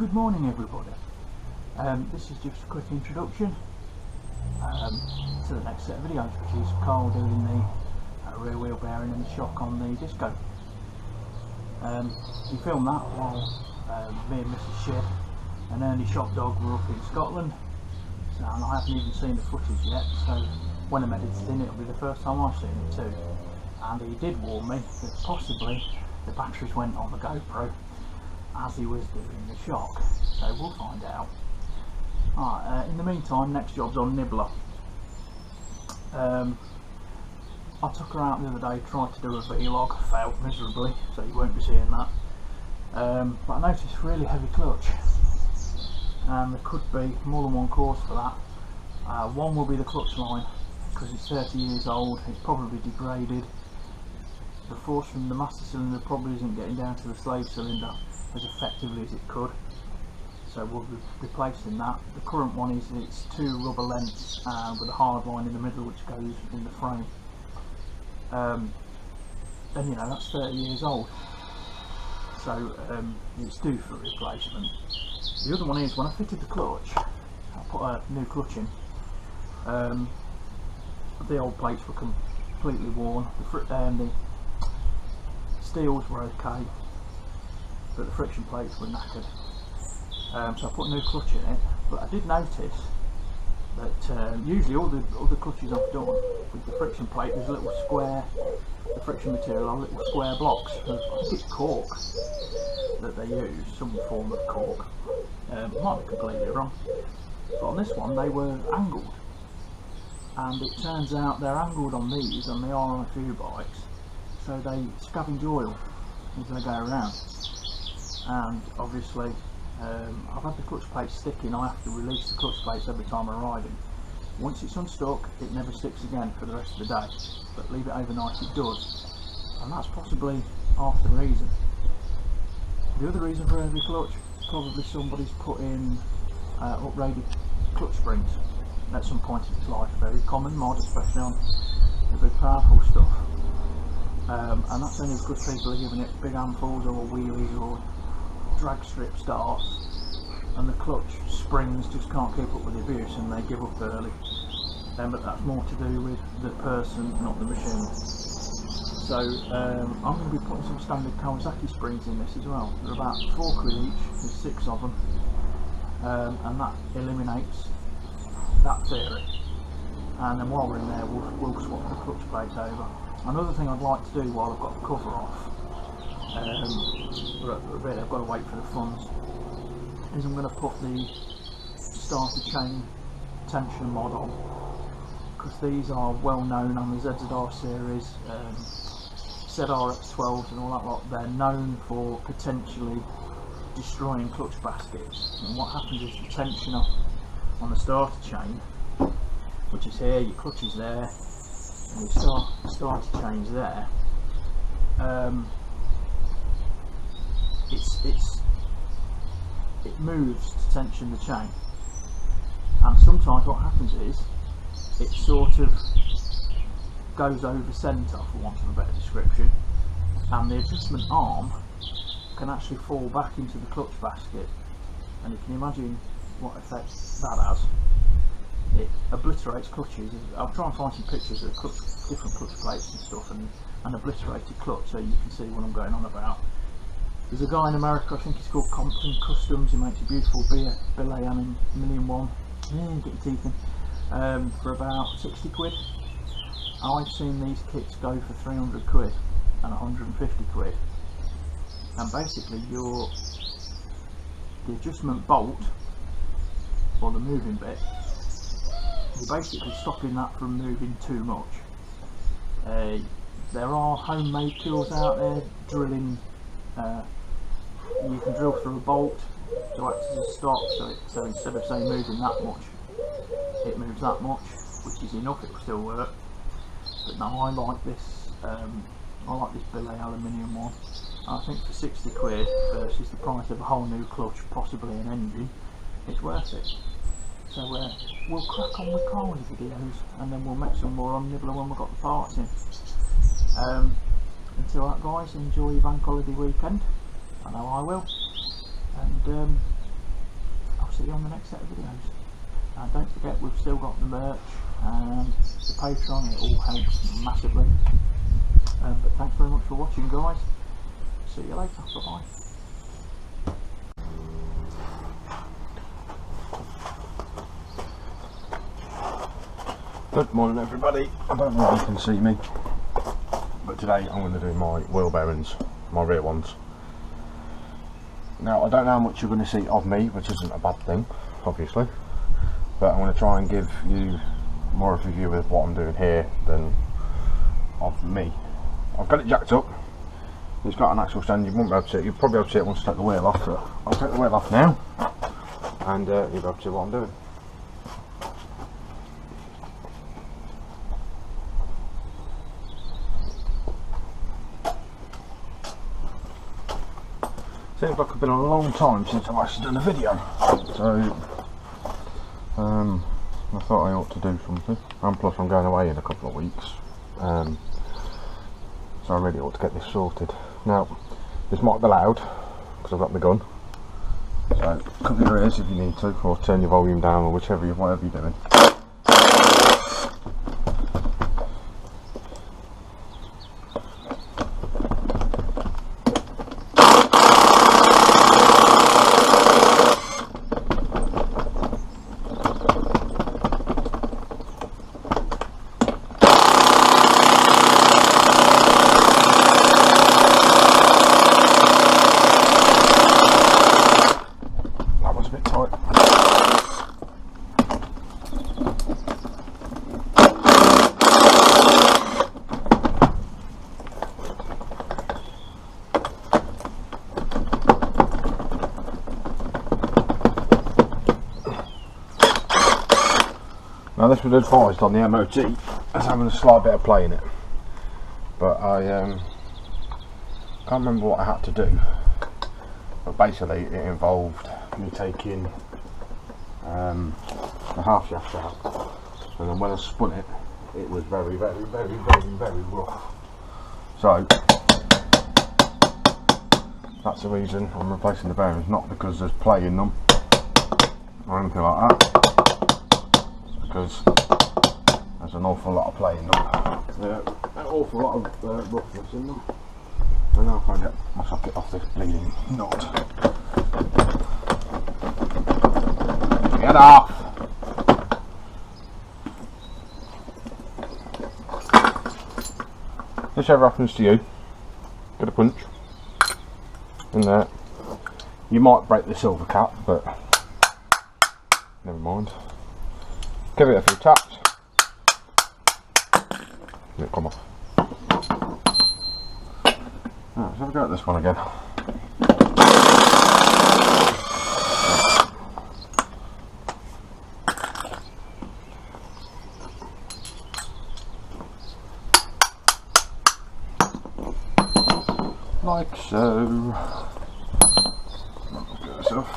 Good morning everybody. This is just a quick introduction to the next set of videos, which is Carl doing the rear wheel bearing and the shock on the Disco. He filmed that while me and Mrs. Shed and Ernie Shop Dog were up in Scotland, so I haven't even seen the footage yet, so when I'm editing it'll be the first time I've seen it too. And he did warn me that possibly the batteries went on the GoPro as he was doing the shock, so we'll find out. Alright, in the meantime, next job's on Nibbler. I took her out the other day, tried to do a vlog, failed miserably, so you won't be seeing that. But I noticed really heavy clutch, and there could be more than one cause for that. One will be the clutch line, because it's 30 years old, it's probably degraded. The force from the master cylinder probably isn't getting down to the slave cylinder as effectively as it could, so we'll be replacing that. The current one is it's two rubber lengths with a hard line in the middle which goes in the frame, and you know, that's 30 years old, so it's due for replacement. The other one is when I fitted the clutch, I put a new clutch in. The old plates were completely worn, the steels were okay, but the friction plates were knackered. So I put a new clutch in it, but I did notice that usually all the clutches I've done with the friction plate, there's a little square, the friction material are little square blocks. I think it's cork that they use, some form of cork. I might be completely wrong, but on this one they were angled, and it turns out they're angled on these, and they are on a few bikes, so they scavenge oil as they go around. And obviously I've had the clutch plates sticking. I have to release the clutch plates every time I'm riding. Once it's unstuck, it never sticks again for the rest of the day, but leave it overnight it does, and that's possibly half the reason. The other reason for heavy clutch, probably somebody's put in uprated clutch springs at some point in its life. Very common mod, especially on the big powerful stuff, and that's only because people are giving it big handfuls or wheelies or drag strip starts, and the clutch springs just can't keep up with the abuse and they give up early. But that's more to do with the person, not the machine. So I'm going to be putting some standard Kawasaki springs in this as well. They're about £4 each, there's 6 of them, and that eliminates that theory. And then while we're in there, we'll swap the clutch plate over. Another thing I'd like to do while I've got the cover off, but I've got to wait for the funds, is I'm going to put the starter chain tension mod on, because these are well known on the ZZR series, ZRX12s and all that lot. They're known for potentially destroying clutch baskets, and what happens is the tension on the starter chain, which is here, your clutch is there, and your starter chain's there, it moves to tension the chain, and sometimes what happens is it sort of goes over centre, for want of a better description, and the adjustment arm can actually fall back into the clutch basket, and you can imagine what effect that has. It obliterates clutches. I'll try and find some pictures of different clutch plates and stuff, and obliterated clutch, so you can see what I'm going on about. There's a guy in America, I think he's called Compton Customs, he makes a beautiful billet aluminium one, get your teeth in, for about 60 quid. I've seen these kits go for 300 quid and 150 quid, and basically the adjustment bolt, or the moving bit, you're basically stopping that from moving too much. There are homemade tools out there, drilling. You can drill through a bolt to act as a stop, so instead of say moving that much, it moves that much, which is enough, it will still work. But now I like this billet aluminium one. I think for 60 quid versus the price of a whole new clutch, possibly an engine, it's worth it. So we'll crack on with Carl's videos, and then we'll make some more on Nibbler when we've got the parts in. Until that, guys, enjoy your bank holiday weekend. I know I will, and see you on the next set of videos. And don't forget, we've still got the merch and the Patreon. It all helps massively. But thanks very much for watching, guys. See you later. Bye bye. Good morning everybody. I don't know if you can see me, but today I'm going to do my wheel bearings, my rear ones. Now I don't know how much you're going to see of me, which isn't a bad thing obviously, but I'm going to try and give you more of a view of what I'm doing here than of me. I've got it jacked up, it's got an actual stand. You won't be able to see it, you'll probably be able to see it once I take the wheel off, so I'll take the wheel off now and you'll be able to see what I'm doing. Seems like it's been a long time since I've actually done a video, so I thought I ought to do something, and plus I'm going away in a couple of weeks, so I really ought to get this sorted. Now this might be loud because I've got my gun, so cover your ears if you need to, or turn your volume down, or whatever you're doing. Now this was advised on the MOT as having a slight bit of play in it, but I can't remember what I had to do, but basically it involved me taking the half shaft out, and then when I spun it, it was very rough. So that's the reason I'm replacing the bearings, not because there's play in them or anything like that, because there's an awful lot of play in them. An awful lot of roughness in them. And now if I get my socket off this bleeding nut. Get off! If this ever happens to you, get a punch in there. You might break the silver cap, but never mind. Give it a few taps, and it'll come off. Right, so have a go at this one again. Like so. Get this off.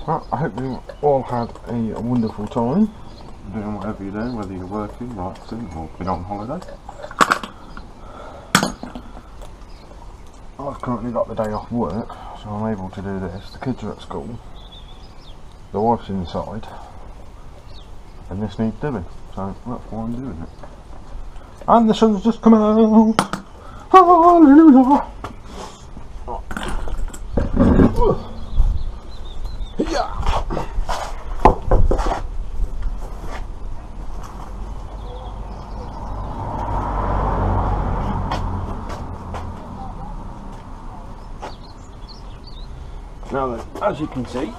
Well, I hope you all had a wonderful time doing whatever you're doing, whether you're working, relaxing, or been on holiday. I've currently got the day off work, so I'm able to do this. The kids are at school, the wife's inside, and this needs doing, so that's why I'm doing it. And the sun's just come out! Hallelujah! Yeah. Now then, as you can see,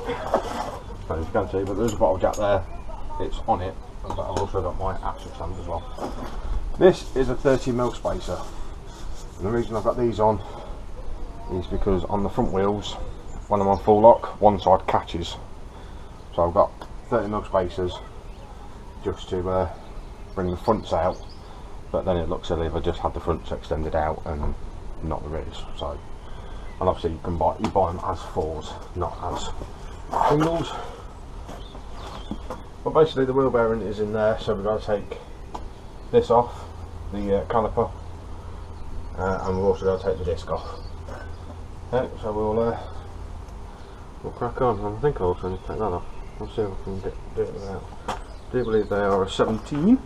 but there's a bottle jack there, it's on it, but I've also got my axle stand as well. This is a 30mm spacer, and the reason I've got these on is because on the front wheels, when I'm on full lock, one side catches, so I've got 30mm spacers just to bring the fronts out, but then it looks silly if I just had the fronts extended out and not the rears. So, and obviously you can buy them as fours, not as singles. But basically the wheel bearing is in there, so we've got to take this off, the caliper, and we've also got to take the disc off. Okay, so we'll crack on. I think I also need to take that off. We'll see if I can do it without. I do believe they are a 17.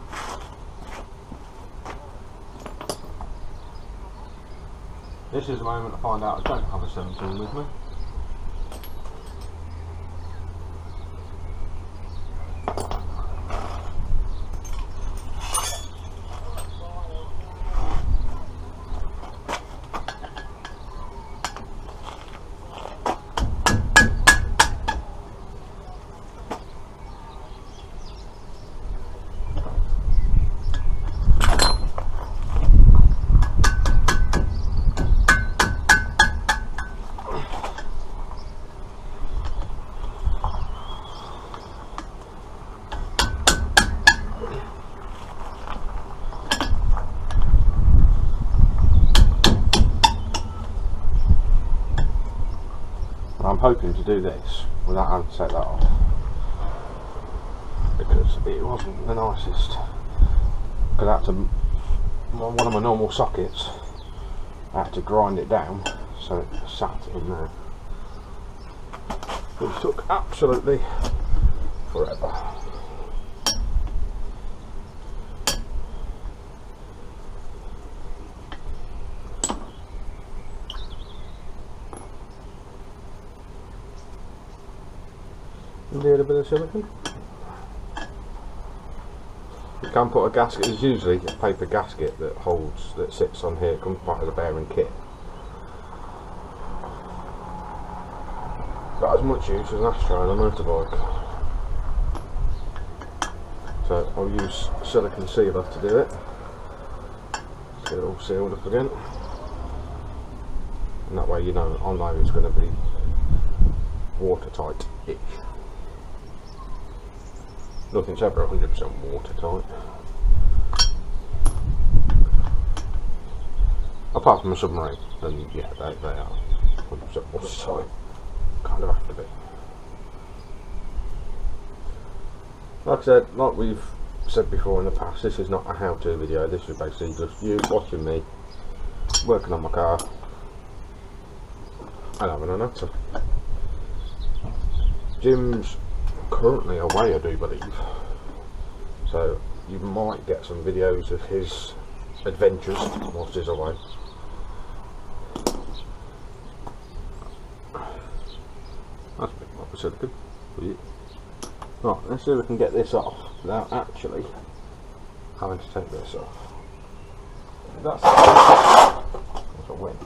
This is the moment I find out I don't have a 17 with me. I'm hoping to do this without having to take that off, because it wasn't the nicest. Because I had to, one of my normal sockets, I had to grind it down so it sat in there, which took absolutely forever. Need a bit of silicone. You can put a gasket. There's usually a paper gasket that sits on here. It comes part of the bearing kit. Got as much use as an ashtray on a motorbike. So I'll use silicone sealer to do it. Get it all sealed up again, and that way you know it's going to be watertight-ish. Nothing's ever 100% watertight. Apart from a submarine, then yeah, they are 100% watertight. Kind of have to be. Like I said, like we've said before in the past, this is not a how-to video. This is basically just you watching me working on my car and having a natter. Jim's currently away, I do believe, so you might get some videos of his adventures whilst he's away. That's a bit more silicone for you. Right, let's see if we can get this off without actually having to take this off. That's a win.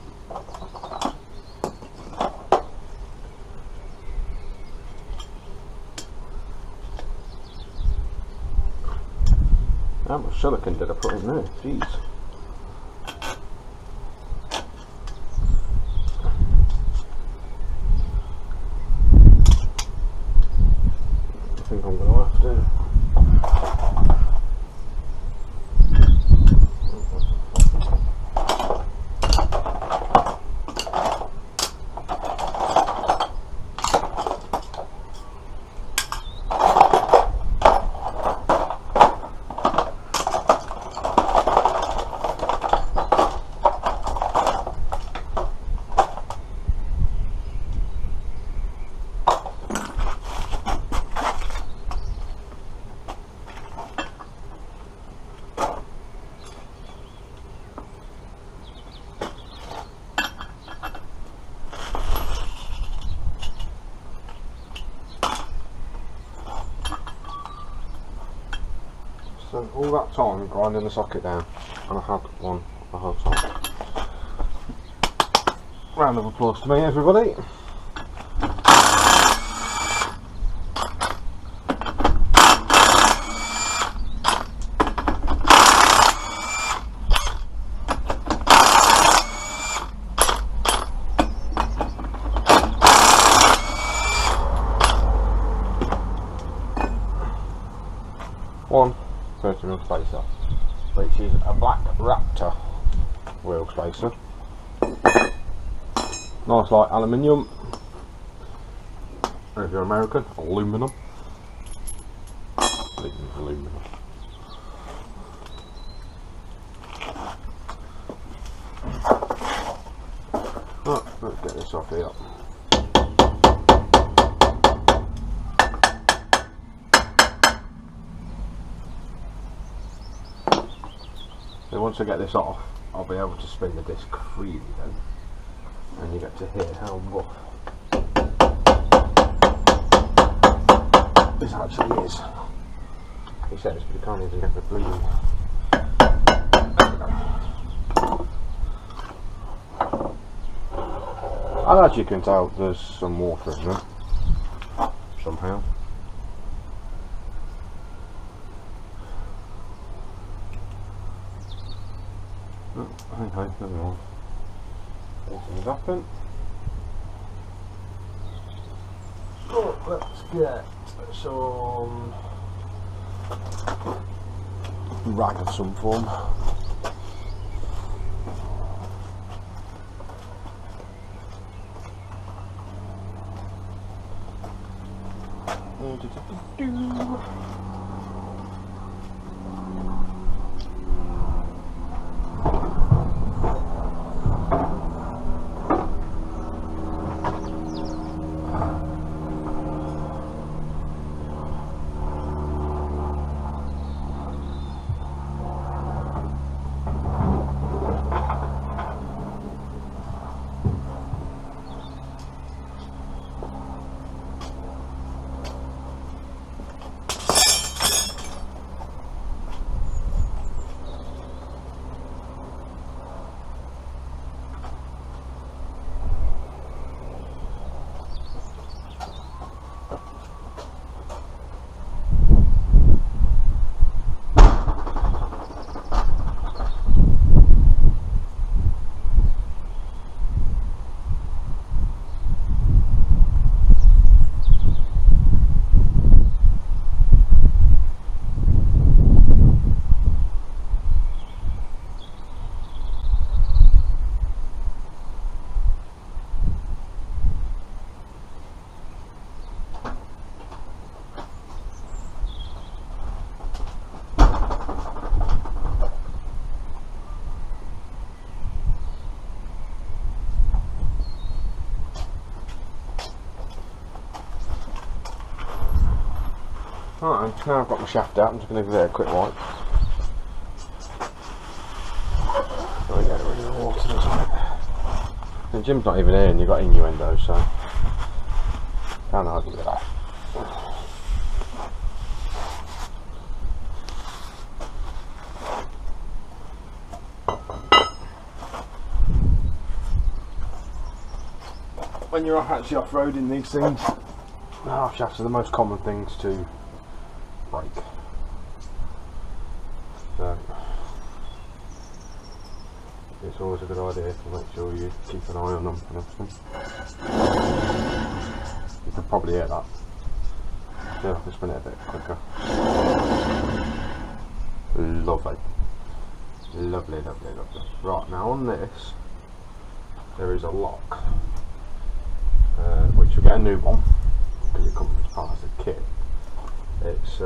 How much silicone did I put in there? Jeez. I think I'm going to have to. So all that time grinding the socket down, and I had one the whole time. Round of applause to me, everybody. One 30mm spacer, which is a black Raptor wheel spacer. Nice light aluminium. If you're American, aluminum. I think it's aluminum. Right, let's get this off here. So once I get this off, I'll be able to spin the disc freely then, and you get to hear how rough this actually is. He says, but you can't even get the bleeding. And as you can tell, there's some water in there, somehow. Oh, okay, never mind. Anything's happened. Oh, let's get some rag of some form. Right, now I've got my shaft out, I'm just going to give it a quick wipe. So we get rid of the water, doesn't it? And Jim's not even here and you've got innuendo, so can't argue with that. When you're actually off-roading these things, the half shafts are the most common things to break. So it's always a good idea to make sure you keep an eye on them and everything. You can probably hear that. See if I can spin it a bit quicker. Lovely. Lovely, lovely, lovely. Right, now on this there is a lock, which you'll get a new one because it comes as part of the kit. It's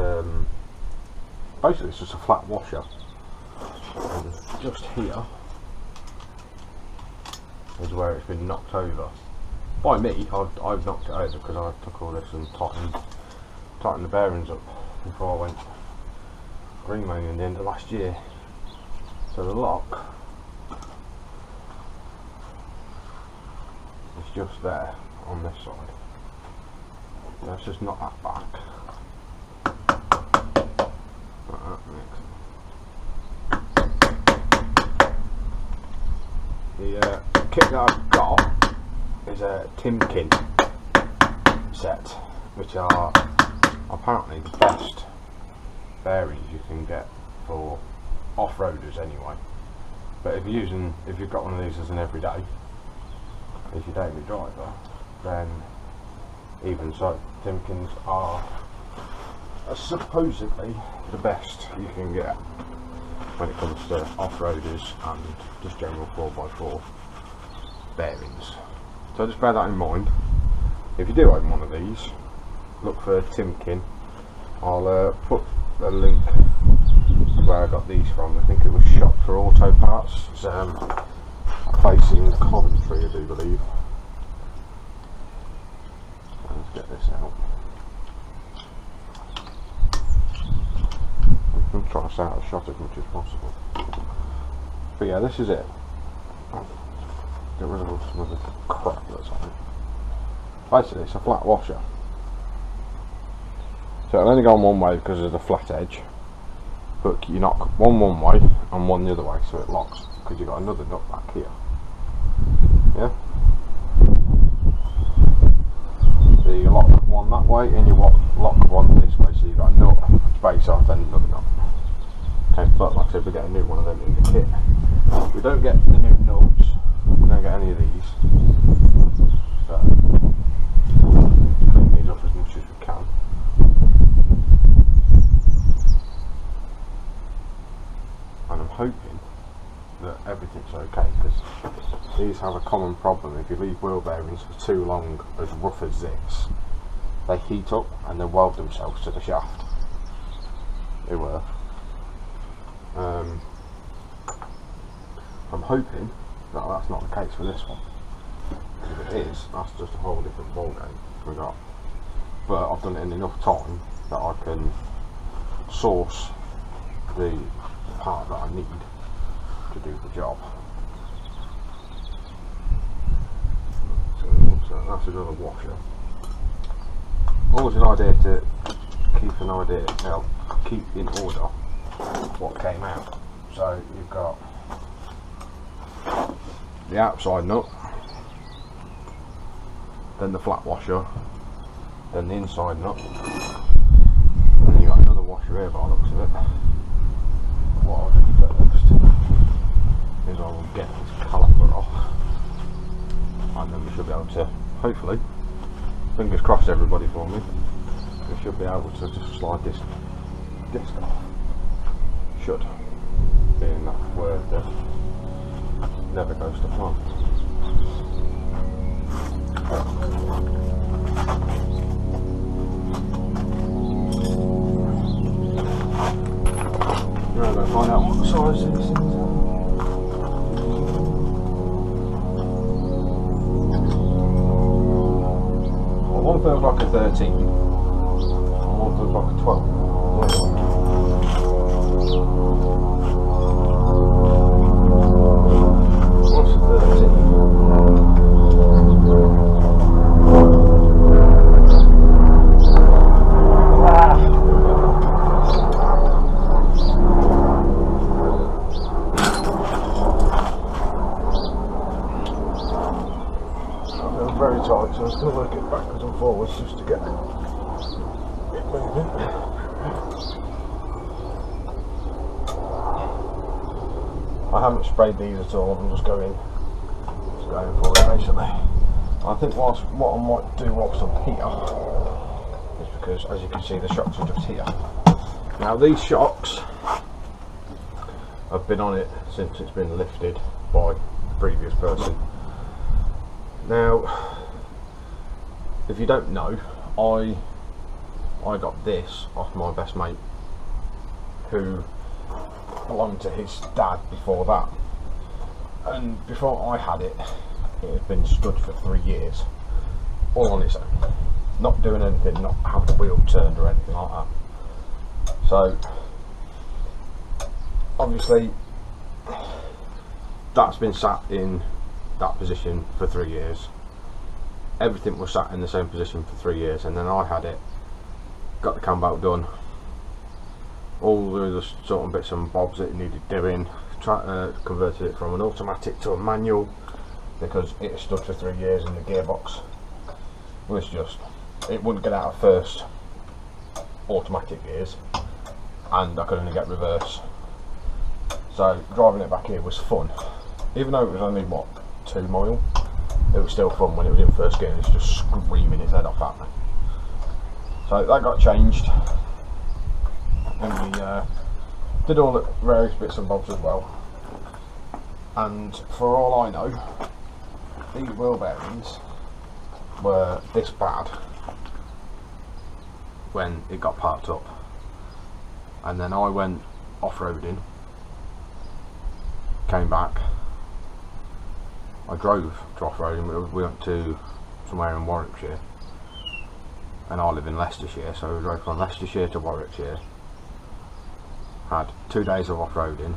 basically it's just a flat washer, and just here is where it's been knocked over. By me, I've knocked it over because I took all this and tightened the bearings up before I went green maining the end of last year. So the lock is just there on this side. Let's just knock that back. The kit that I've got is a Timken set, which are apparently the best bearings you can get for off-roaders anyway. But if you've got one of these as an everyday, as your daily driver, then even so, Timkens are supposedly the best you can get when it comes to off-roaders and just general 4x4 bearings. So just bear that in mind. If you do own one of these, look for Timken. I'll put a link where I got these from. I think it was Shop for Auto Parts. It's facing Coventry, I do believe. Let's get this out. I'm going to try to stay out of shot as much as possible. But yeah, this is it. Get rid of some of the crap that's on it. Basically, it's a flat washer. So it'll only go on one way because of the flat edge. But you knock one way and one the other way, so it locks. Because you've got another nut back here. Yeah? So you lock one that way and you lock one this way, so you've got a nut, space off, then another nut. Okay, but like I said, we get a new one of them in the kit. We don't get the new nuts, we don't get any of these. So, clean these up as much as we can. And I'm hoping that everything's okay, because these have a common problem. If you leave wheel bearings for too long as rough as this, they heat up and they weld themselves to the shaft. They were. I'm hoping that that's not the case for this one. If it is, that's just a whole different ball game we got. But I've done it in enough time that I can source the part that I need to do the job. So that's another washer. Always an idea to keep in order what came out. So you've got the outside nut, then the flat washer, then the inside nut, and then you've got another washer here by the looks of it. What I'll do first is I will get this caliper off, and then we should be able to, hopefully, fingers crossed everybody for me, we should be able to just slide this disc off. Should, being that word that never goes to plan. Now I'm going to find out what size these things are. Well, one feels like a 13 and one feels like a 12. What's a 13? Very tight, so I'm just going to work it backwards and forwards just to get it moving. I haven't sprayed these at all, I'm just going for it basically. I think what I might do whilst I'm here is because, as you can see, the shocks are just here. Now these shocks have been on it since it's been lifted by the previous person. Now, if you don't know, I got this off my best mate, who belonged to his dad before that, and before I had it, it had been stood for 3 years, all on its own, not doing anything, not having the wheel turned or anything like that. So, obviously, that's been sat in that position for 3 years. Everything was sat in the same position for 3 years, and then I had it, got the cam belt done, all the other sort of bits and bobs that it needed doing, converted it from an automatic to a manual because it stood for 3 years in the gearbox was just, it wouldn't get out of first automatic gears, and I could only get reverse. So driving it back here was fun, even though it was only what, 2 mile, it was still fun when it was in first gear and it's just screaming its head off at me. So that got changed, and we did all the various bits and bobs as well. And for all I know, these wheel bearings were this bad when it got parked up, and then I went off-roading, came back, I drove to off-roading. We went to somewhere in Warwickshire, and I live in Leicestershire, so we drove from Leicestershire to Warwickshire, had 2 days of off-roading,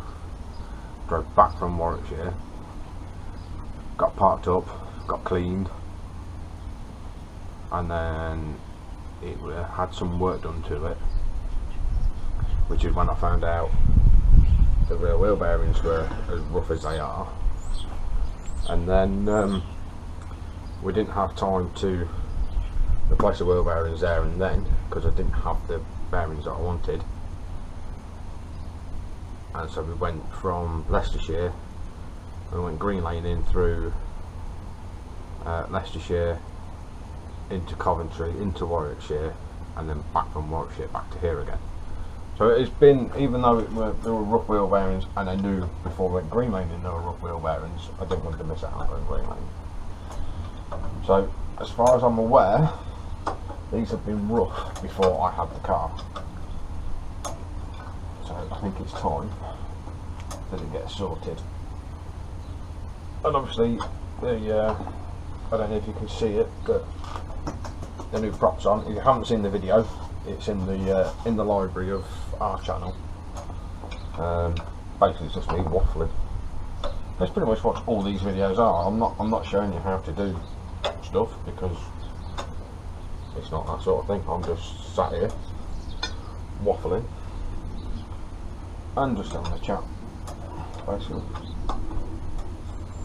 drove back from Warwickshire, got parked up, got cleaned, and then it had some work done to it, which is when I found out the rear wheel bearings were as rough as they are. And then we didn't have time to replace the wheel bearings there and then, because I didn't have the bearings that I wanted. And so we went from Leicestershire, we went green lane in through Leicestershire into Coventry, into Warwickshire, and then back from Warwickshire back to here again. So it's been, even though there were rough wheel bearings, and I knew before we went green lane in there were rough wheel bearings, I didn't want to miss out on going green lane. So as far as I'm aware, these have been rough before I had the car. So I think it's time that it gets sorted. And obviously the I don't know if you can see it, but the new props on. If you haven't seen the video, it's in the library of our channel. Basically it's just me waffling. That's pretty much what all these videos are. I'm not showing you how to do stuff, because it's not that sort of thing. I'm just sat here waffling and just having a chat, basically.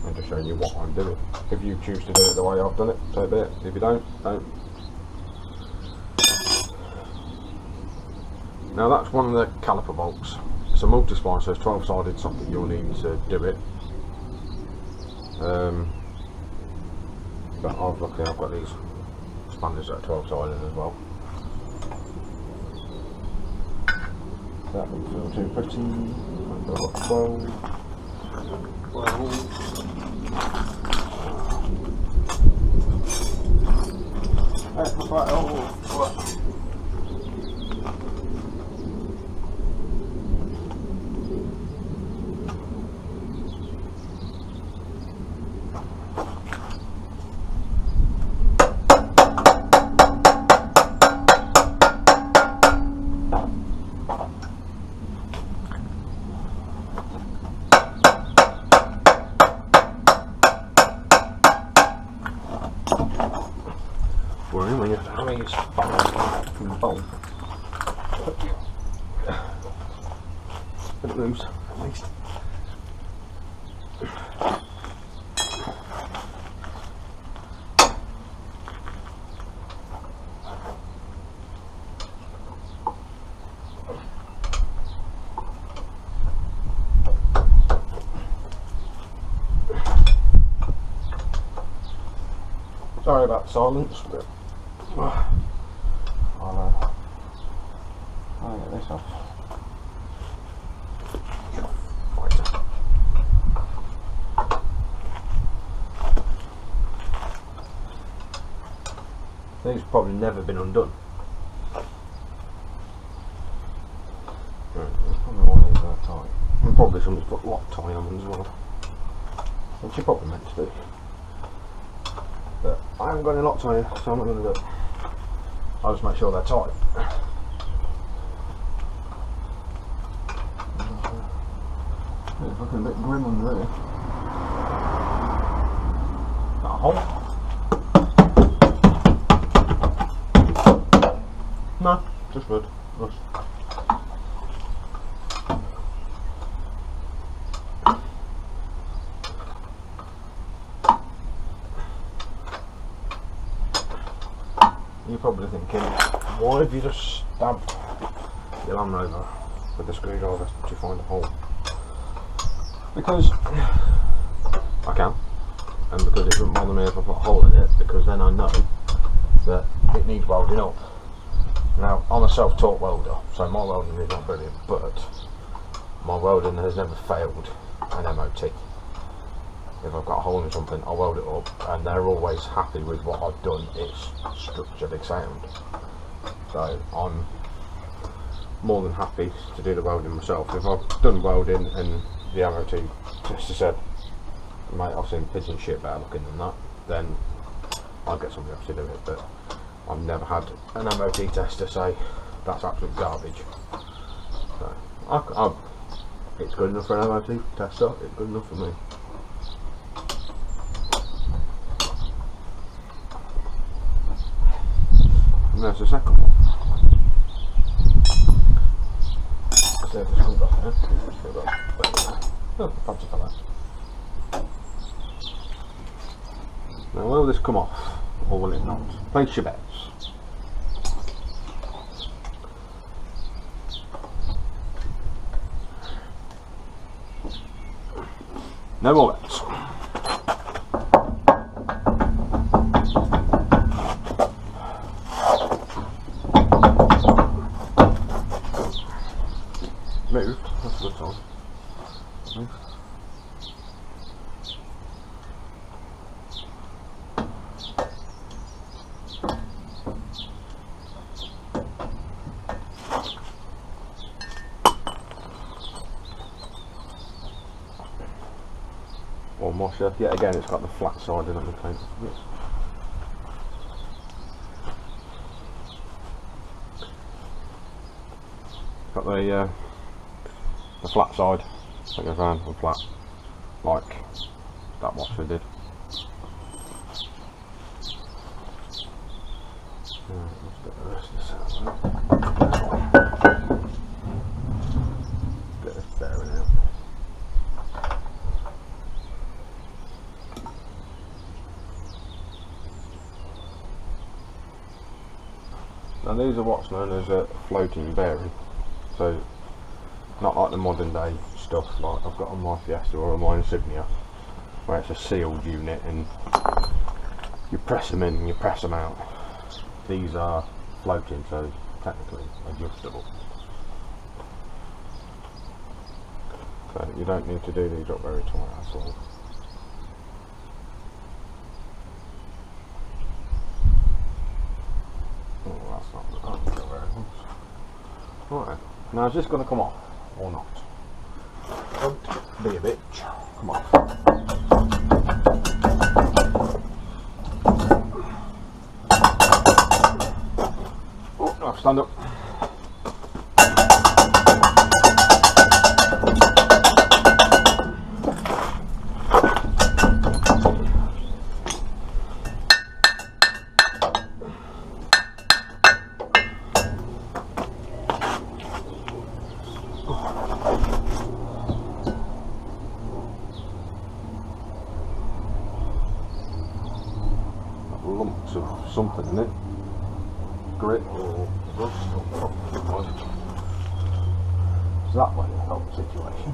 I'm just showing you what I'm doing. If you choose to do it the way I've done it, so be it. If you don't. Now that's one of the caliper bolts. It's a multi-spline, so it's 12-sided socket. You'll need to do it. But luckily I've got these spanners that are 12-sided as well. That doesn't feel too pretty. I've got 12. When you have to have these from the bowl, but it moves at least. Sorry about the silence, but I'll get this off. These have probably never been undone. Right, there's probably one of these that tight. And probably somebody's put lock tie on them as well, which you probably meant to do. But I haven't got any lock tie, so I'm not going to do it. I'll just make sure they're tight. It's looking a bit grim under there. Got a hole? No, just wood. Rust. You're probably thinking, why have you just stabbed your Land Rover with a screwdriver to find a hole? Because I can, and because it doesn't bother me if I put a hole in it, because then I know that it needs welding up. Now, I'm a self-taught welder, so my welding is not brilliant, but my welding has never failed an MOT. If I've got a hole in something, I'll weld it up, and they're always happy with what I've done. It's structurally sound. So I'm more than happy to do the welding myself. If I've done welding and the MOT tester said mate, I've seen pigeon shit better looking than that, then I'd get somebody else to do it. But I've never had an MOT tester say that's absolute garbage. So it's good enough for an MOT tester. It's good enough for me. And there's the second one. See if it's comes off there. Oh, fancy for that. Now, will this come off, or will it not? Place your bets. No more bets. Moved, that's a good sign. Moved. Or Mosher, yet again it's got the flat side in it, the paint. Got the flat side that goes round and flat, like that washer did. Let's get the rest of this out. Get this bearing out. Now these are what's known as a floating bearing, so not like the modern day stuff like I've got on my Fiesta or on my Insignia, where it's a sealed unit and you press them in and you press them out. These are floating, so technically adjustable. So you don't need to do these up very tight at all. Oh, that's not where it was. Right, now is this going to come off or not? Don't be a bitch. Come on. Oh, no, stand up. Lumps of something in it, grit or rust or something. So that way to help the situation.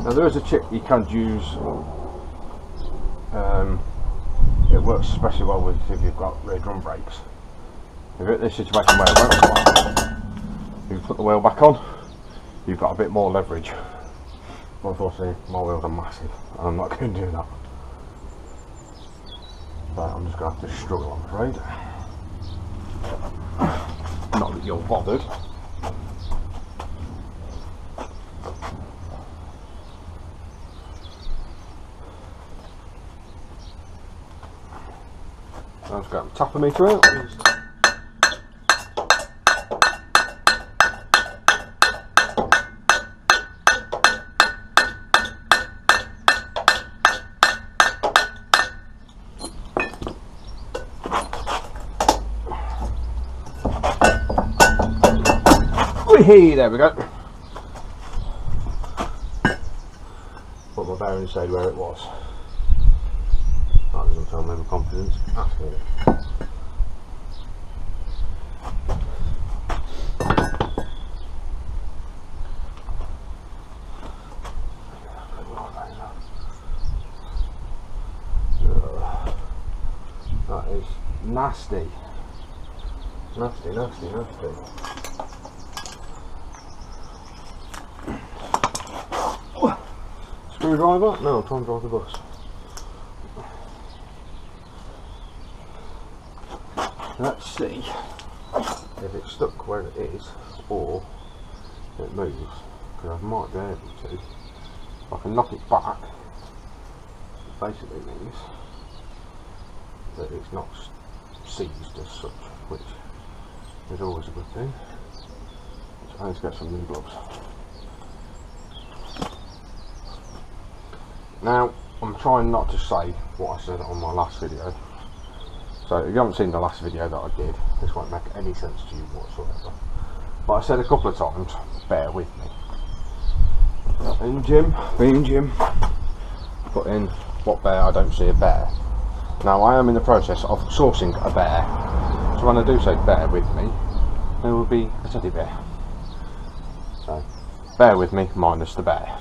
Now there is a chip you can use. It works especially well with if you've got rear drum brakes. If you're at this situation where it won't come on, you put the wheel back on, you've got a bit more leverage. Unfortunately, my wheels are massive and I'm not going to do that. So I'm just going to have to struggle, I'm afraid. Not that you're bothered. I'm just going to tap the meter out. Hey, there we go. Put my bearing inside where it was. That doesn't tell me with confidence at all. That is nasty. Nasty, nasty, nasty. Screwdriver? No, I'm trying to drive the bus. Let's see if it's stuck where it is, or it moves, because I might be able to. If I can knock it back, it basically means that it's not seized as such, which is always a good thing. So I need to get some new gloves. Now, I'm trying not to say what I said on my last video. So if you haven't seen the last video that I did, this won't make any sense to you whatsoever. But I said a couple of times, bear with me. In Jim, being Jim, put in what bear, I don't see a bear. Now I am in the process of sourcing a bear. So when I do say bear with me, there will be a teddy bear. So bear with me minus the bear.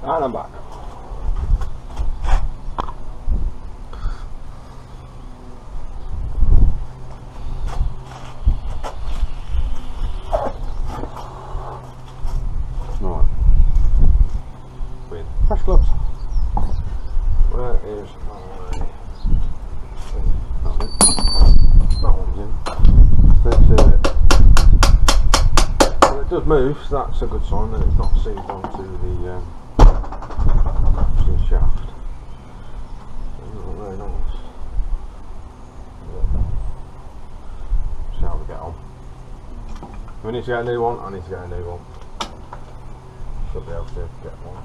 And I'm back. Right. With fresh gloves. Where is my... that one's in. But, when it does move, so that's a good sign that it's not seized onto the shaft. Very nice. See how we get on. If we need to get a new one, I need to get a new one. Should be able to get one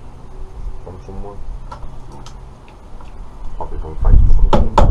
from somewhere. Probably from Facebook or something.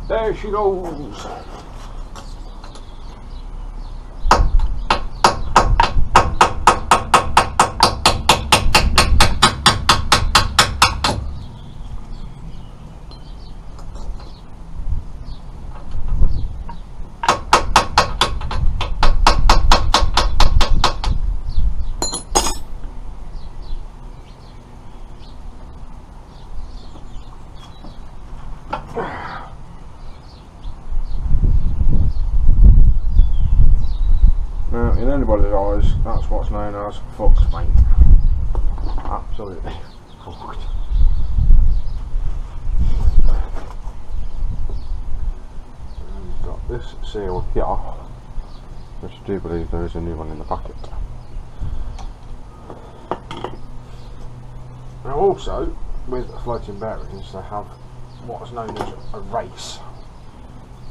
There she goes. Now, in anybody's eyes, that's what's known as fucked, mate. Absolutely fucked. this seal here, which I do believe there is a new one in the packet. Now also, with floating bearings, they have what is known as a race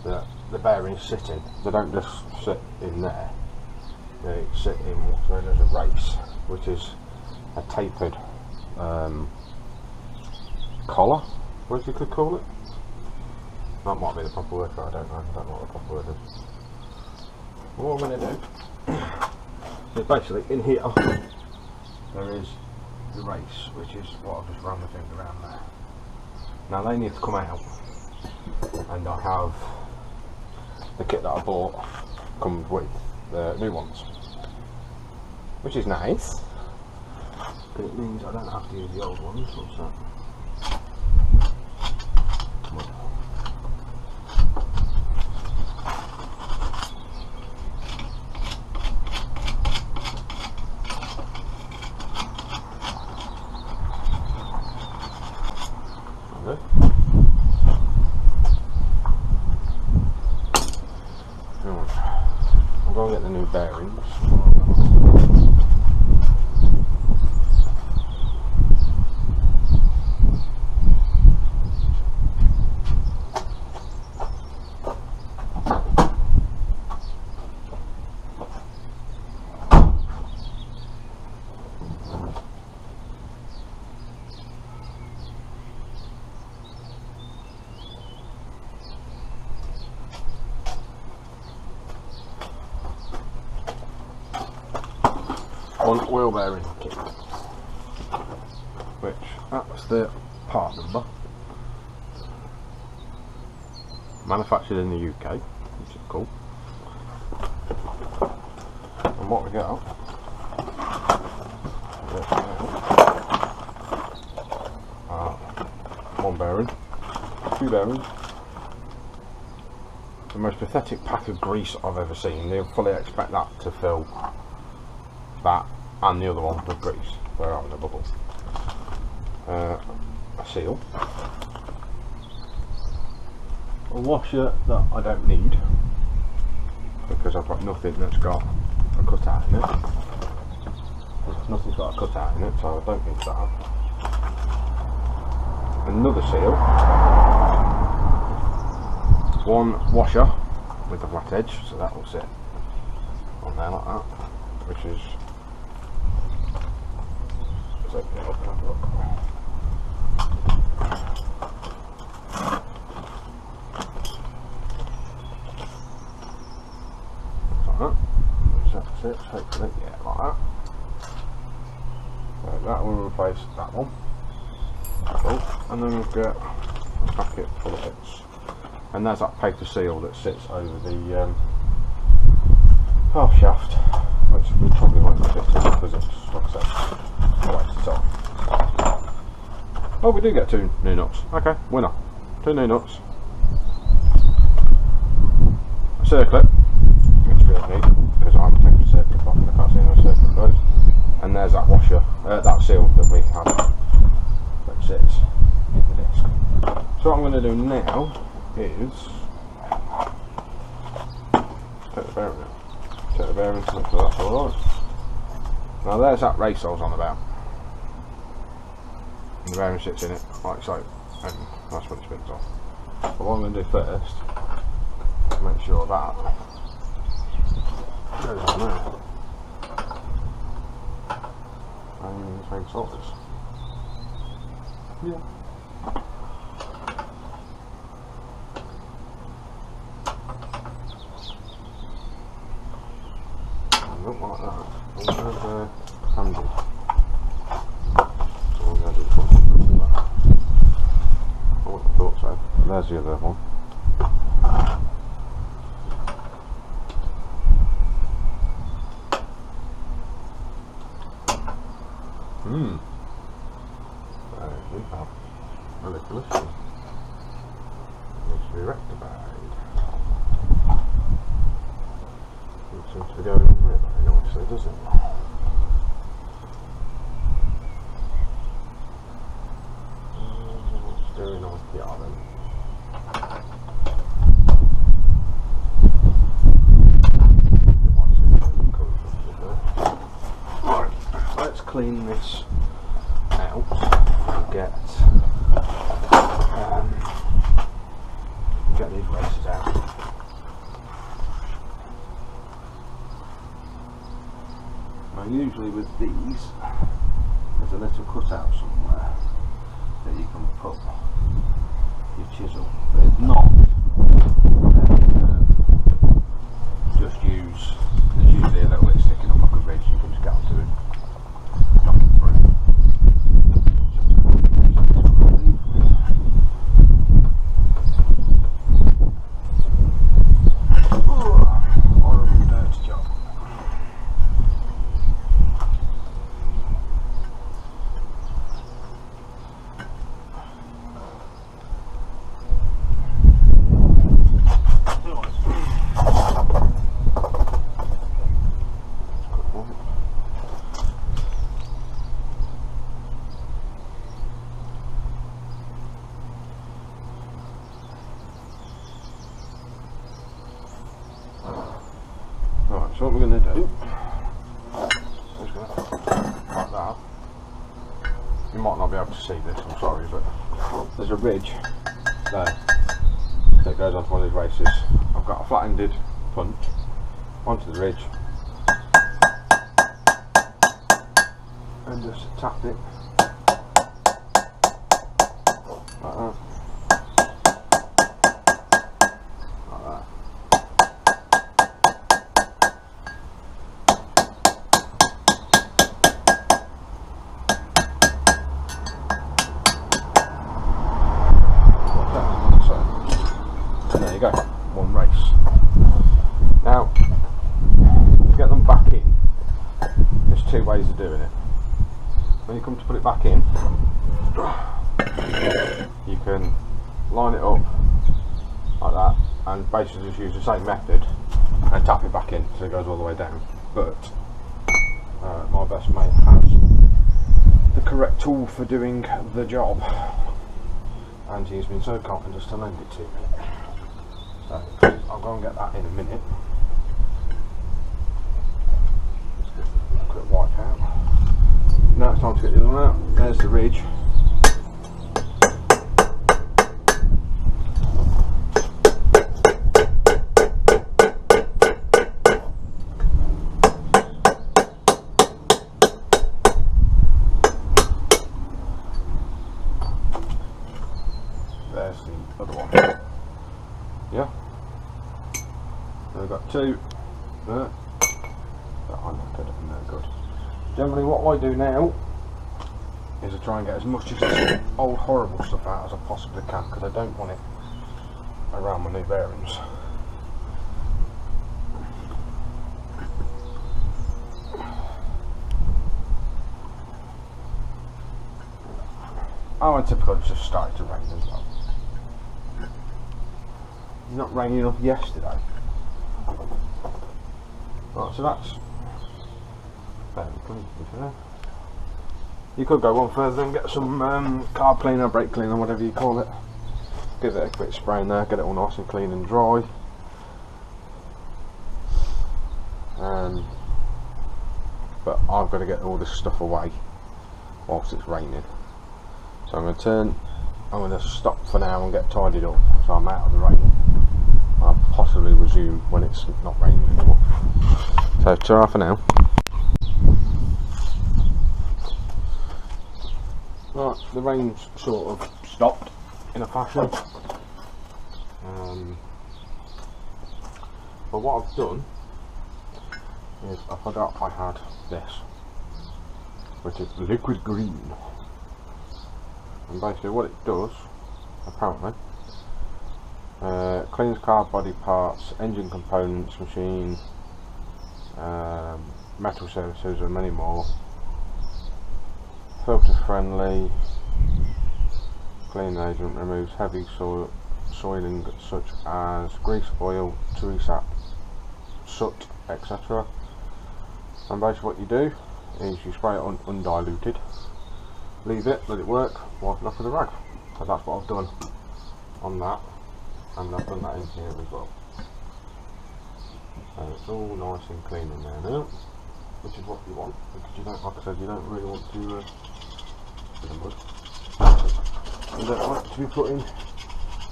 that the bearings sit in. They don't just sit in there, they sit in what's known as a race, which is a tapered collar, what you could call it. That might be the proper word, but I don't know what the proper word is. What I'm going to do is basically in here there is the race, which is what I've just run the finger around there. Now they need to come out, and I have the kit that I bought comes with the new ones, which is nice, but it means I don't have to use the old ones. What's that? I'm going to get the new bearings. One wheel bearing kit, which that's the part number, manufactured in the UK, which is cool. And what we got one bearing, two bearings, the most pathetic pack of grease I've ever seen. They'll fully expect that to fill that and the other one with grease. Where are the bubbles? A seal, a washer that I don't need because I've got nothing that's got a cutout in it. Nothing's got a cutout in it, so I don't need that. Another seal, one washer with a flat edge, so that will sit on there like that, which is, let's open it up and have a look. Like that. That's it, hopefully, yeah, like that. So that will replace that one. Cool. And then we've got a packet full of bits. And there's that paper seal that sits over the half shaft, which we probably won't fit in because it's, like I said, away to the top. Oh, we do get two new nuts. Okay, winner. Two new nuts. A circlip, which we don't need because I'm taking the circlip off and I can't see no circlip those. And there's that washer, that seal that we have that sits in the disc. So what I'm going to do now is take the bearing out. Take the bearing to make sure that's alright. Now there's that race I was on about. And the bearing sits in it like so, and that's when it spins off. But what I'm going to do first is make sure that goes on there. And the same size. Yeah. Not like that. I'm going to handy. So I'm going to do something like that. I wouldn't have thought so. There's the other one. There we have a little issue. Needs to be rectified. It seems to be going very nicely, doesn't it? What's going on here then? clean this out and get these races out. Now usually with these there's a little cutout somewhere that you can put your chisel, but if not, just use, there's usually a little bit sticking up like a ridge, you can just get onto it, knock it through. Horrible dirty job. Right, so what we're going to do, I'm just going to like that. You might not be able to see this, I'm sorry, but there's a ridge there that goes onto one of these races. I've got a flat-ended punch onto the ridge and just tap it like that. There you go, one race. Now, to get them back in, there's two ways of doing it. When you come to put it back in, you can line it up like that and basically just use the same method and tap it back in so it goes all the way down. But my best mate has the correct tool for doing the job, and he's been so kind as to lend it to me. So I'll go and get that in a minute. Just get a quick wipe out. Now it's time to get the other one out. There's the ridge. There's the other one. Yeah. We've got two there. That one good and they're good. Generally what I do now is I try and get as much of this old horrible stuff out as I possibly can, because I don't want it around my new bearings. Oh, and typical, it's just started to rain as well. It's not raining enough yesterday. Right, so that's fairly clean. You could go one further and get some carb cleaner, brake cleaner, whatever you call it. Give it a quick spray in there, get it all nice and clean and dry. But I've got to get all this stuff away whilst it's raining. So I'm going to stop for now and get tidied up so I'm out of the rain. I'll possibly resume when it's not raining anymore. So ta-ra for now. Right, the rain's sort of stopped in a fashion. But what I've done is I forgot I had this, which is liquid green. And basically what it does, apparently, cleans car body parts, engine components, machine, metal surfaces and many more. Filter friendly, clean agent, removes heavy soiling such as grease, oil, tree sap, soot, etc. And basically what you do is you spray it undiluted, leave it, let it work, wipe it off with a rag. So that's what I've done on that, and I've done that in here as well. So it's all nice and clean in there now. which is what you want, because you don't, like I said, you don't really want to you don't want to be putting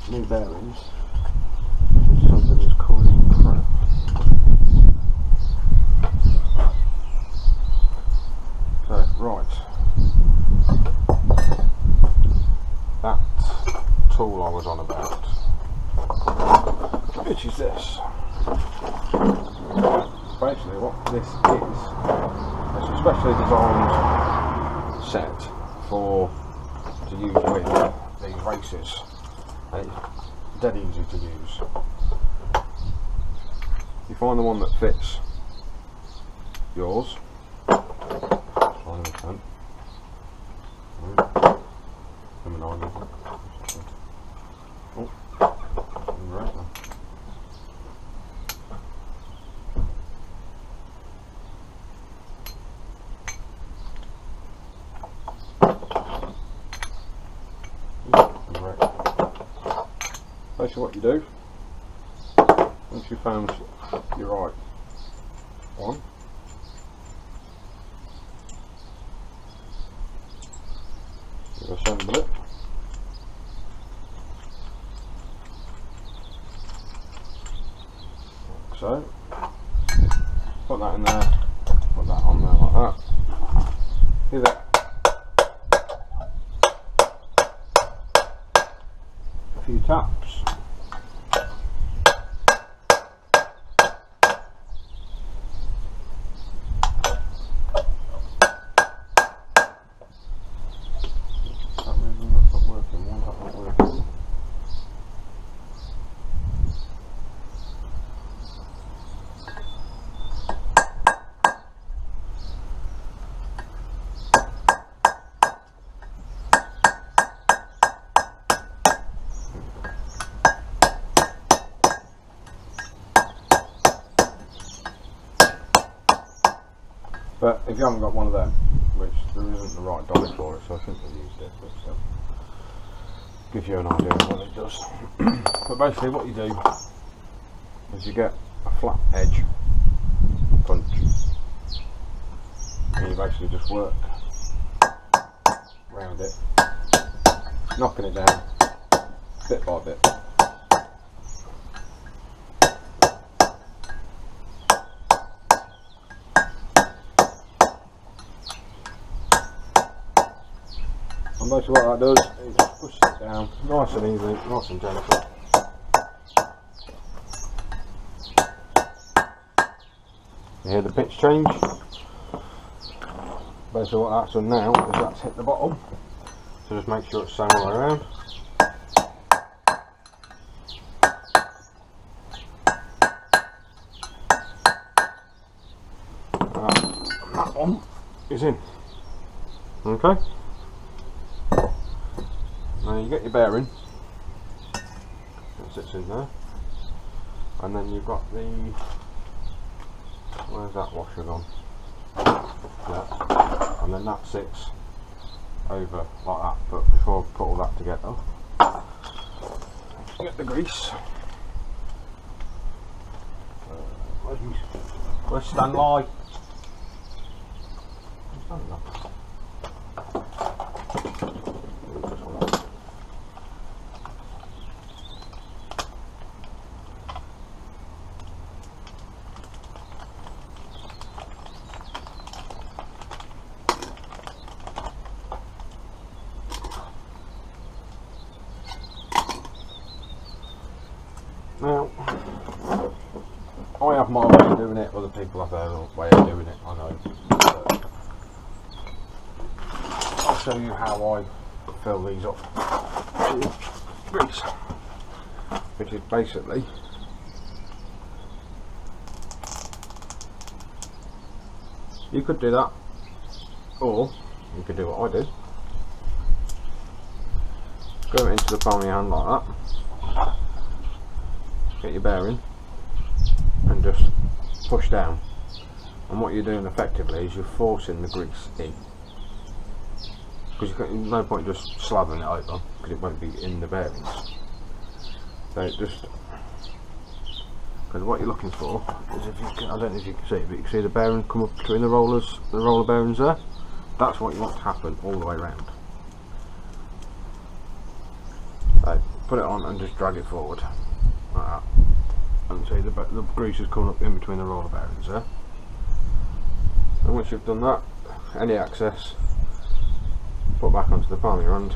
new bearings in something that's causing crap. So, right, that tool I was on about, which is this. Basically what this is, it's a specially designed set to use with these racers. It's dead easy to use. You find the one that fits yours, 100%. Oh, right then. Basically what you do, once you've found your right one, you assemble it, like so, put that in there, put that on there like that, give it a few taps. But if you haven't got one of them, which there isn't the right die for it, so I shouldn't have used it, but still gives you an idea of what it does. But basically what you do is you get a flat edge punch and you basically just work around it, knocking it down bit by bit. And basically what that does is just push it down nice and easy, nice and gentle. You hear the pitch change? Basically what that's done now is that's hit the bottom, so just make sure it's the same all the way around. And that one is in. Okay? Now you get your bearing, it sits in there, and then you've got the, where's that washer gone? Yeah, and then that sits over like that, but before I put all that together, get the grease. Where's Stanley? Now, I have my way of doing it, other people have their way of doing it, I know. But I'll show you how I fill these up with grease, which is basically you could do that, or you could do what I do, go into the palm of your hand like that, get your bearing and just push down, and what you're doing effectively is you're forcing the grease in, because there's no point just slathering it over because it won't be in the bearings. So just Because what you're looking for is, if you can, I don't know if you can see it, but you can see the bearing come up between the rollers, the roller bearings there. That's what you want to happen all the way around. So put it on and just drag it forward like that. And see the grease is coming up in between the roller bearings there. And once you've done that, any excess put back onto the palm of your hand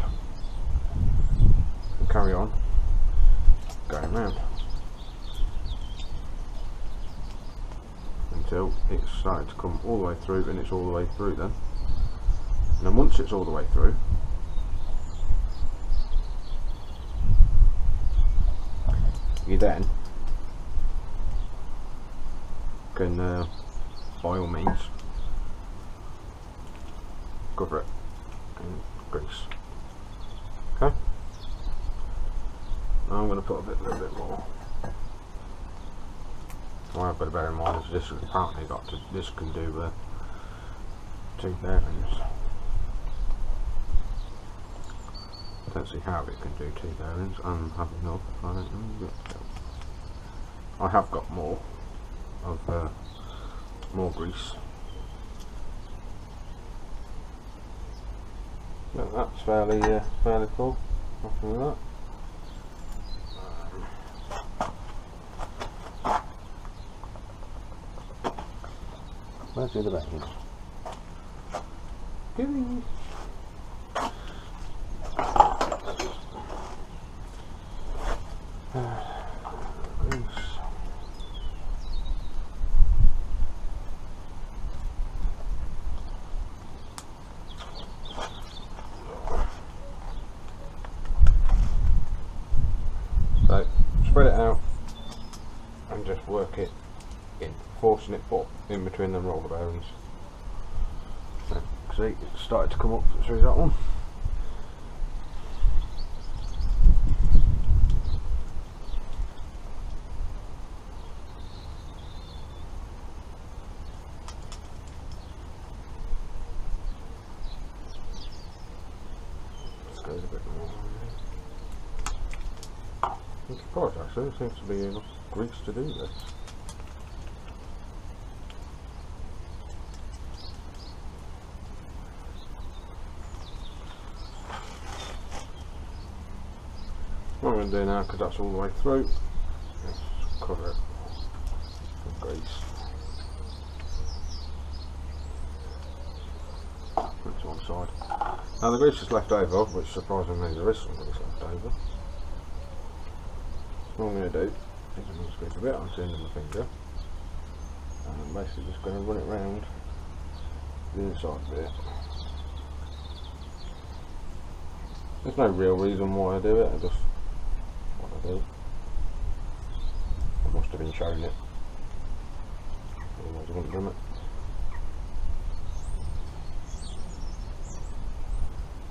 and carry on going round until it's starting to come all the way through, and it's all the way through then. And then once it's all the way through, you then can by all means cover it in grease. Okay, now I'm going to put a little bit more. What I've got to bear in mind is this has apparently this can do 2 bearings. I don't see how it can do 2 bearings. I'm having enough. I don't know. I have got more of more grease. But that's fairly full. Nothing with that. Where's the other bearing? Gimme. Grease. So spread it out and just work it in, forcing it up in between the roller bearings. So, see, it's started to come up through that one. This goes a bit more. I'm surprised actually, there seems to be enough grease to do this. What I'm going to do now, because that's all the way through, is cover it with grease. Put it to one side. Now the grease is left over, which surprisingly there is some grease left over. What I'm going to do is I'm going to squeeze a bit onto the end of my finger, and I'm basically just going to run it round the inside bit. There's no real reason why I do it, I just what I do. I must have been showing it, otherwise I wouldn't have done it.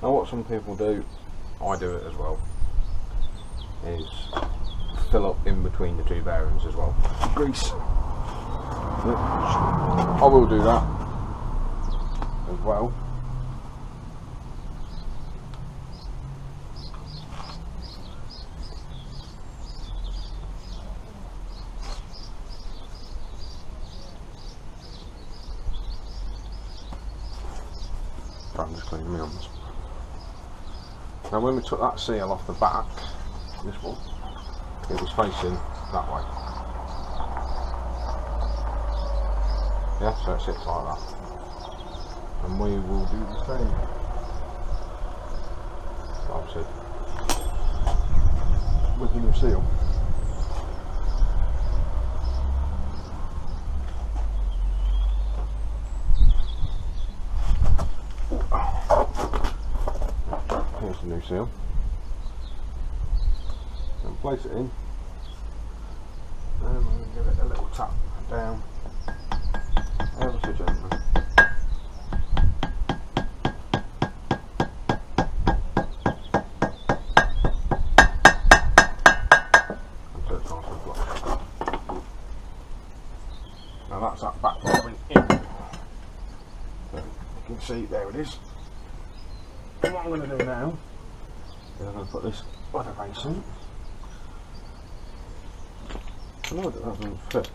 Now what some people do, I do it as well, is fill up in between the 2 bearings as well. Grease. I will do that as well. I'm just cleaning my arms. Now when we took that seal off the back, this one, it was facing that way. Yeah, so it sits like that. And we will do the same. Obviously, with the new seal. Here's the new seal. And place it in, and I'm going to give it a little tap down ever so gently. Until it's nice and flush. Now that's that back bobbin in. So you can see, there it is. And what I'm going to do now is I'm going to put this other base in. No, that doesn't fit.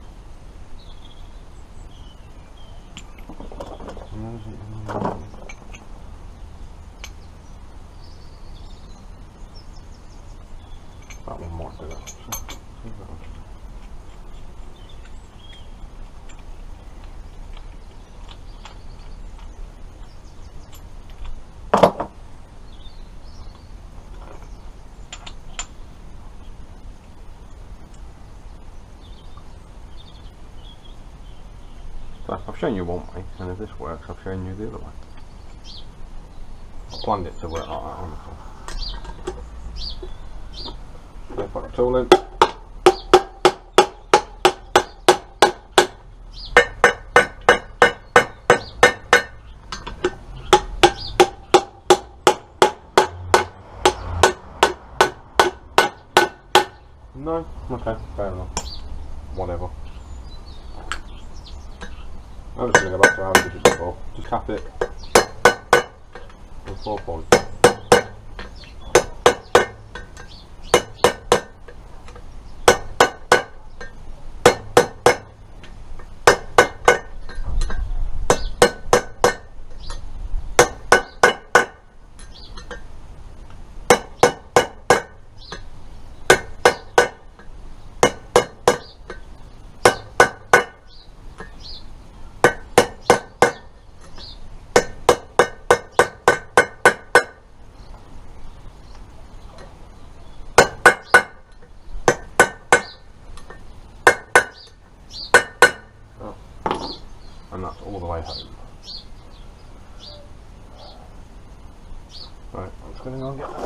That one might do it. So I've shown you one way, and if this works, I've shown you the other way. I planned it to work like that, honestly. So put the tool in. No? Okay, fair enough. Whatever. I'm just going to go back to how I did it before. Just tap it with 4 points. And that's all the way home. Right, I'm just going to go and get that.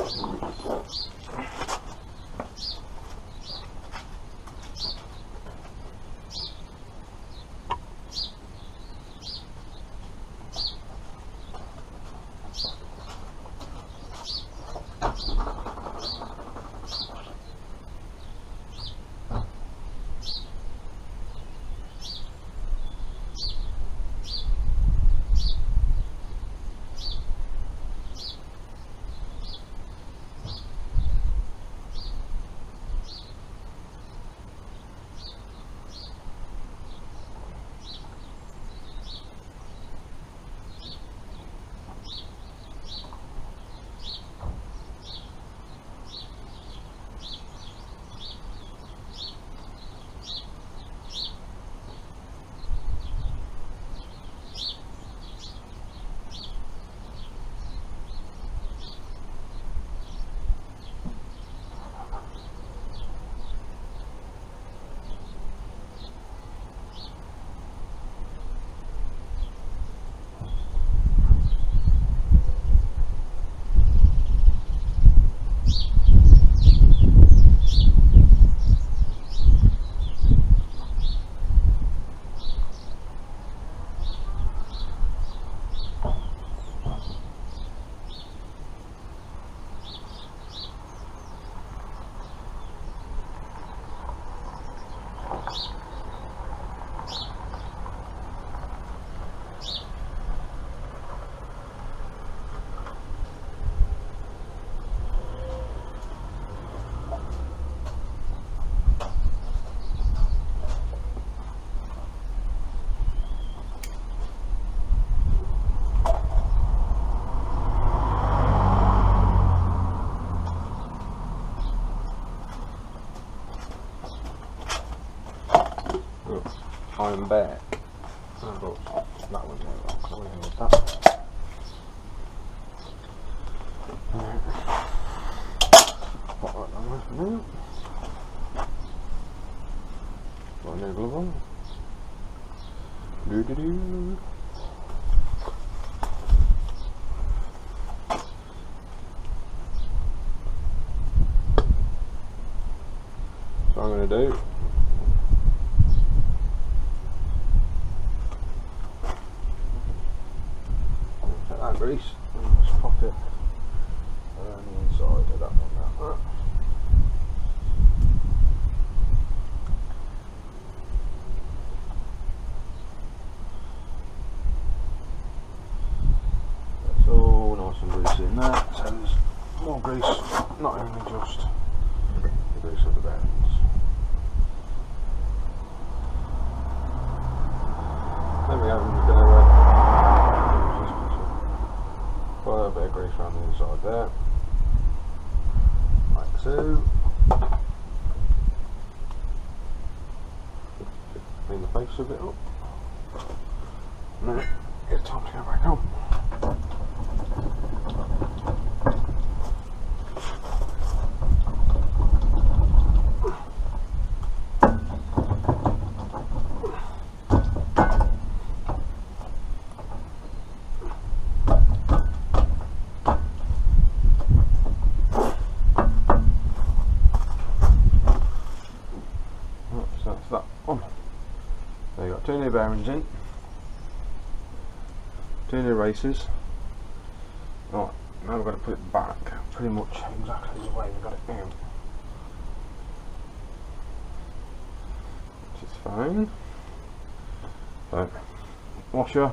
I'm back. Oh, that one's there. I'll go in with that. Put that down there for now. Got a new glove on. Doo-doo-doo. So I'm going to do grease and just pop it around the inside of that one like that. That's all nice and greasy in there, so there's more grease, not only just the grease of the bends. base of it up. Now it's time to go back on. So that's that one. So you've got 2 new bearings in, 2 new races. Right, now we've got to put it back pretty much exactly the way we got it in, which is fine. So, washer,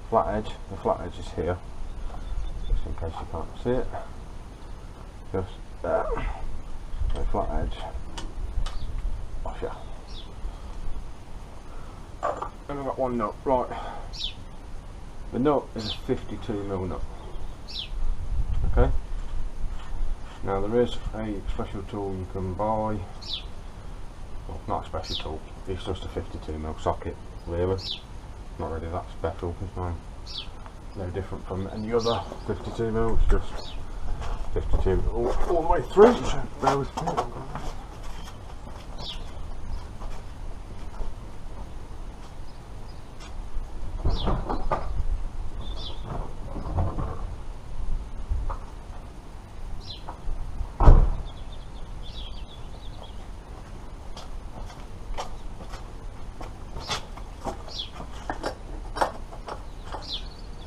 flat edge, the flat edge is here, just in case you can't see it, just there, so flat edge, washer. And I've got one nut, right, the nut is a 52mm nut, okay. Now there is a special tool you can buy, well not a special tool, it's just a 52mm socket really, not really that special, it's no different from any other 52mm, it's just 52 all the way through, so bear with me.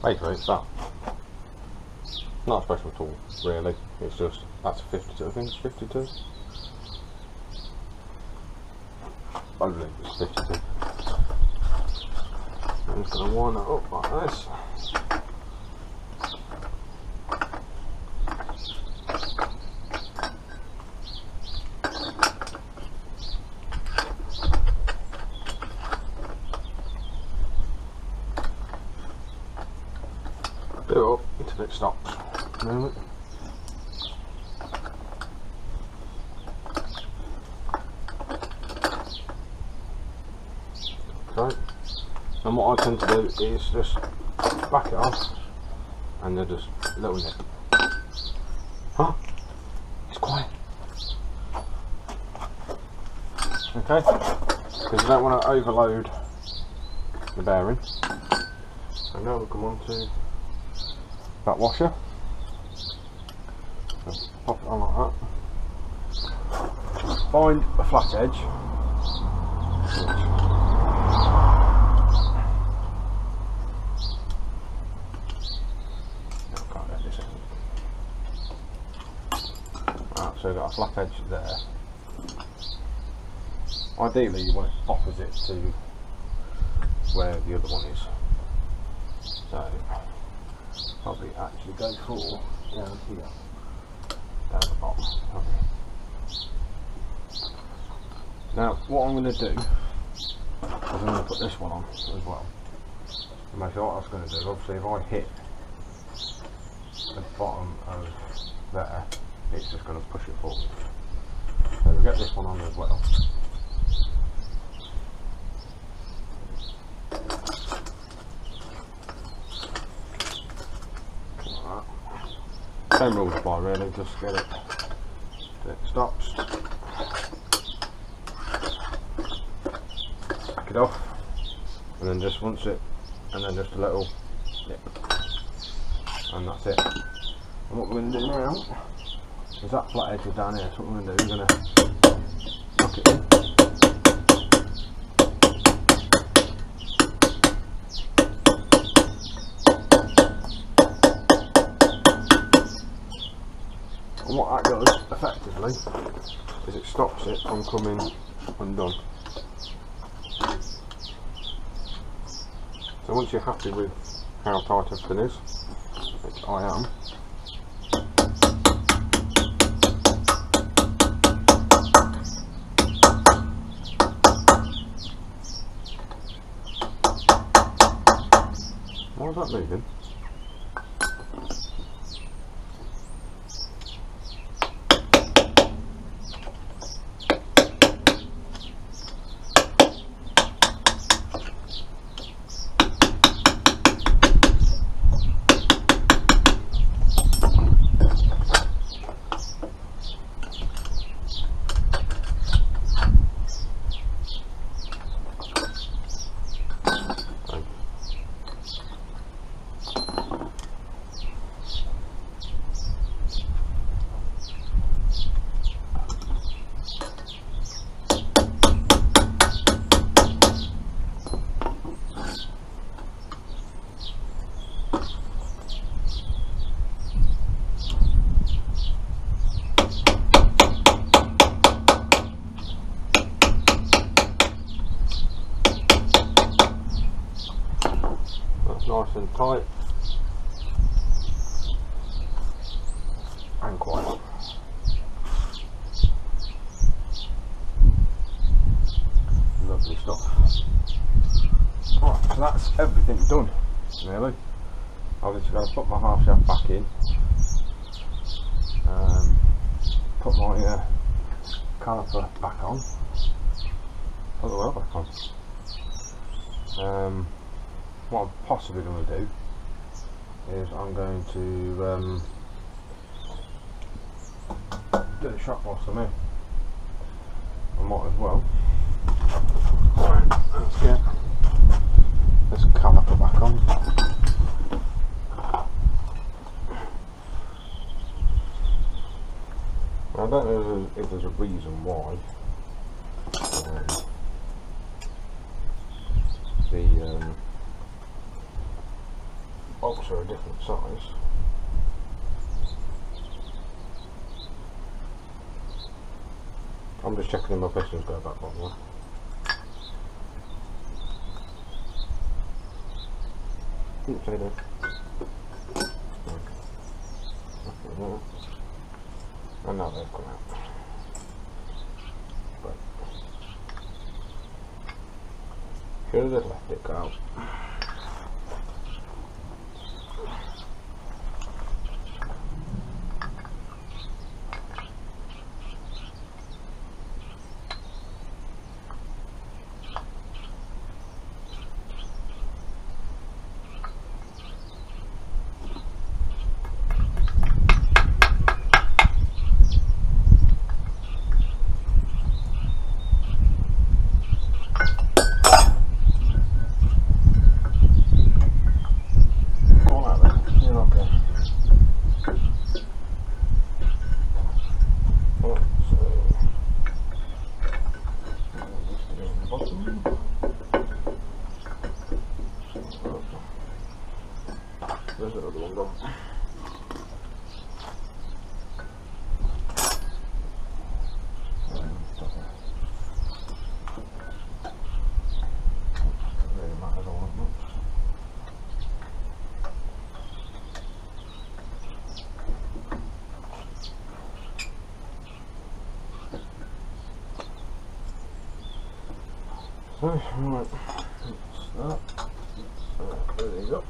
Basically it's that. Not a special tool really, it's just, that's a 52, I think it's 52. I believe it's 52. I'm just going to wind that up like this. Do it up until it stops. A moment. Okay. And what I tend to do is just back it off and then just a little nip. Huh? It's quiet. Okay? Because you don't want to overload the bearing. So now we'll come on to that washer. So pop it on like that. Find a flat edge. Right, so we've got a flat edge there. Ideally you want it opposite to where the other one is. So probably actually go for down here, down the bottom. Okay. Now what I'm going to do is I'm going to put this one on as well. And basically what I was going to do, obviously if I hit the bottom of there, it's just going to push it forward. So we'll get this one on as well. Same rules apply really, just get it till it stops, back it off, and then just once it, and then just a little dip, and that's it. And what we're going to do now is that flat edge is down here, so what we're going to do, we're going to knock it in. And what that does, effectively, is it stops it from coming undone. So once you're happy with how tight everything is, which I am, why is that moving? That's nice and tight and quiet. Lovely stuff. Right, so that's everything done, nearly. I'm just going to put my half shaft back in, put my caliper back on, put the wheel back on. What I'm possibly going to do is I'm going to do the shop whilst I'm here. I might as well. Right, let's get this caliper back on. I don't know if there's a reason why the bolts are a different size. I'm just checking if my pistons go back one way. Oops, I did. And now they've come out. But should have just left it go out. There's another one gone. Really matters all that much. Right, that's that. There you go.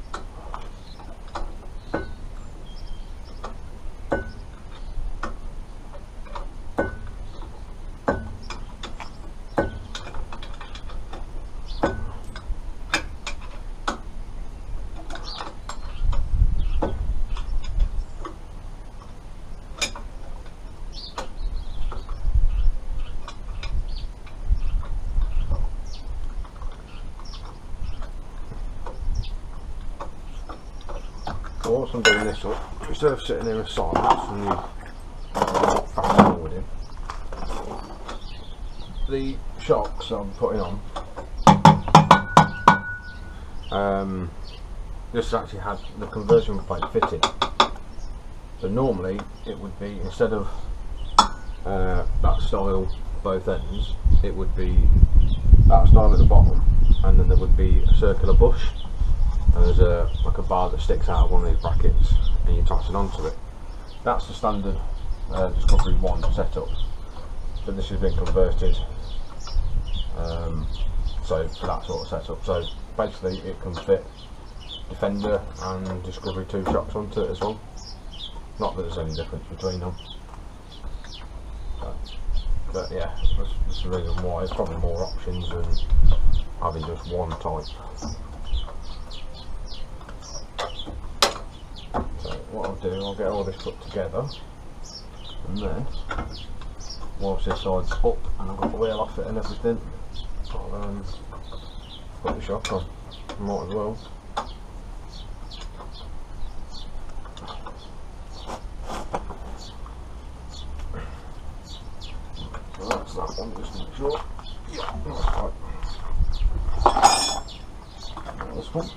So whilst I'm doing this up, instead of sitting here in silence and you fast forwarding, the shocks I'm putting on, this actually had the conversion plate fitted. So normally it would be, instead of that style both ends, it would be that style at the bottom, and then there would be a circular bush. And there's like a bar that sticks out of one of these brackets and you tighten onto it. That's the standard Discovery 1 setup, but this has been converted so for that sort of setup. So basically it can fit Defender and Discovery 2 shocks onto it as well. Not that there's any difference between them, but yeah, that's the reason why. There's probably more options than having just one type. What I'll do, I'll get all this put together, and then whilst this side's up and I've got the wheel off it and everything, I'll put the shock on. Might as well. So that's that one, just make sure. Yeah, that's right. Now this one.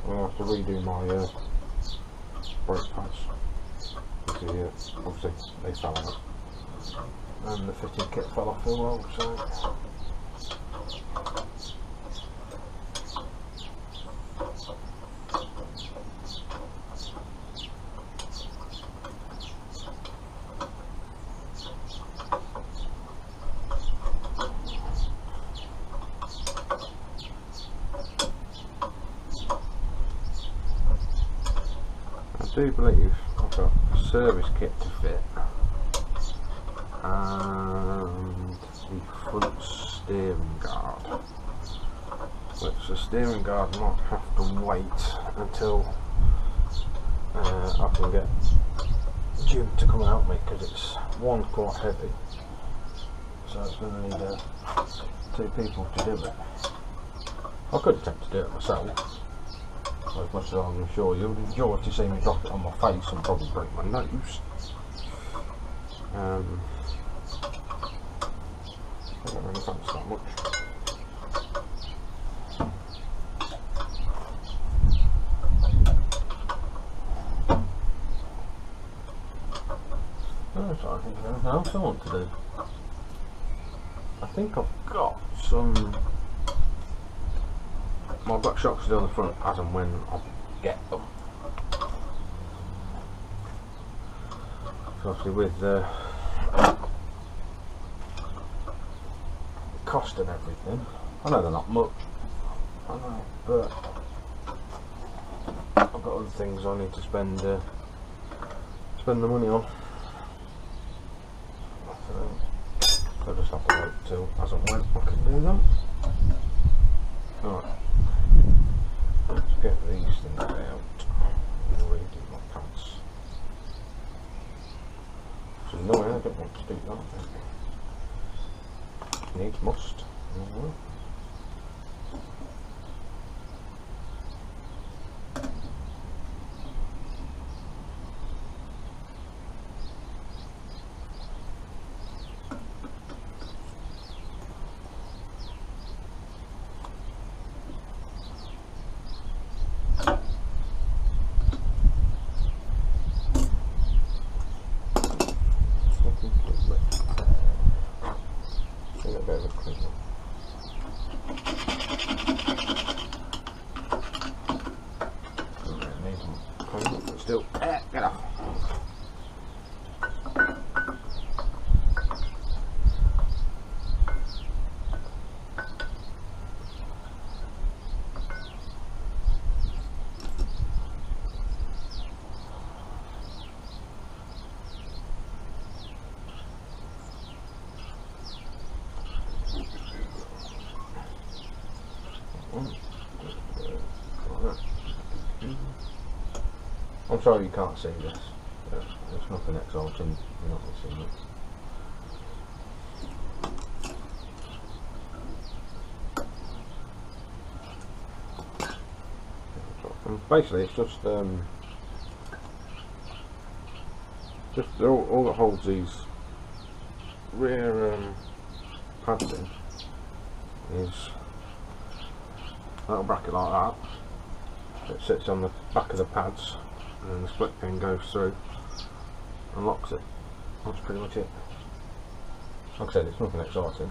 I'll have to redo my brake pads. Obviously they fell out, and the fitting kit fell off as well, so do believe I've got a service kit to fit and the front steering guard, which the steering guard might have to wait until I can get Jim to come and help me, because it's one quite heavy, so it's going to need 2 people to do it. I could attempt to do it myself, as much as I'm sure you'll enjoy to see me drop it on my face and probably break my nose. I don't really fancy that much. I'm trying to think of anything else I want to do. I think I've got some. My black shocks to do on the front as and when I get them. So obviously with the cost and everything, I know they're not much, I know, but I've got other things I need to spend the money on. So I just have to wait till as and when I can do them. Alright, let's get these things out and redo my pants. It's annoying, I don't want to do that. Needs must. Still, get off. I'm sorry you can't see this. There's nothing exciting, you're not seeing it. And basically it's just all that holds these rear pads in is a little bracket like that. It sits on the back of the pads, and then the split pin goes through and locks it. That's pretty much it. Like I said, it's nothing exciting.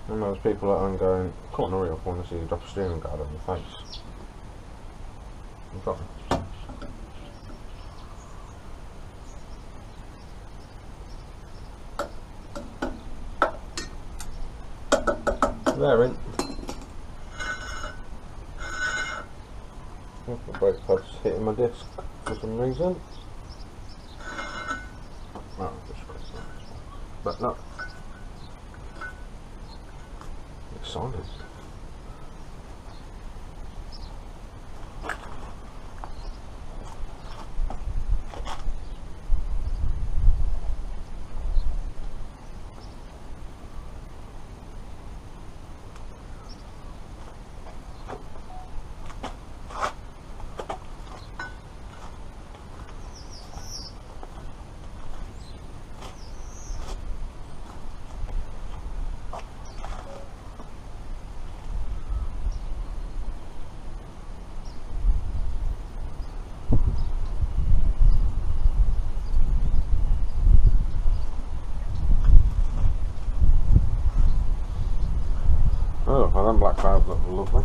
And there's people at home going, "Can't hurry up, I want to see you drop a steering guard on your face." You've got them. They're in. The brake pad's hitting my disc for some reason. Oh, just but no, it's solid. Oh, well, them black clouds look lovely.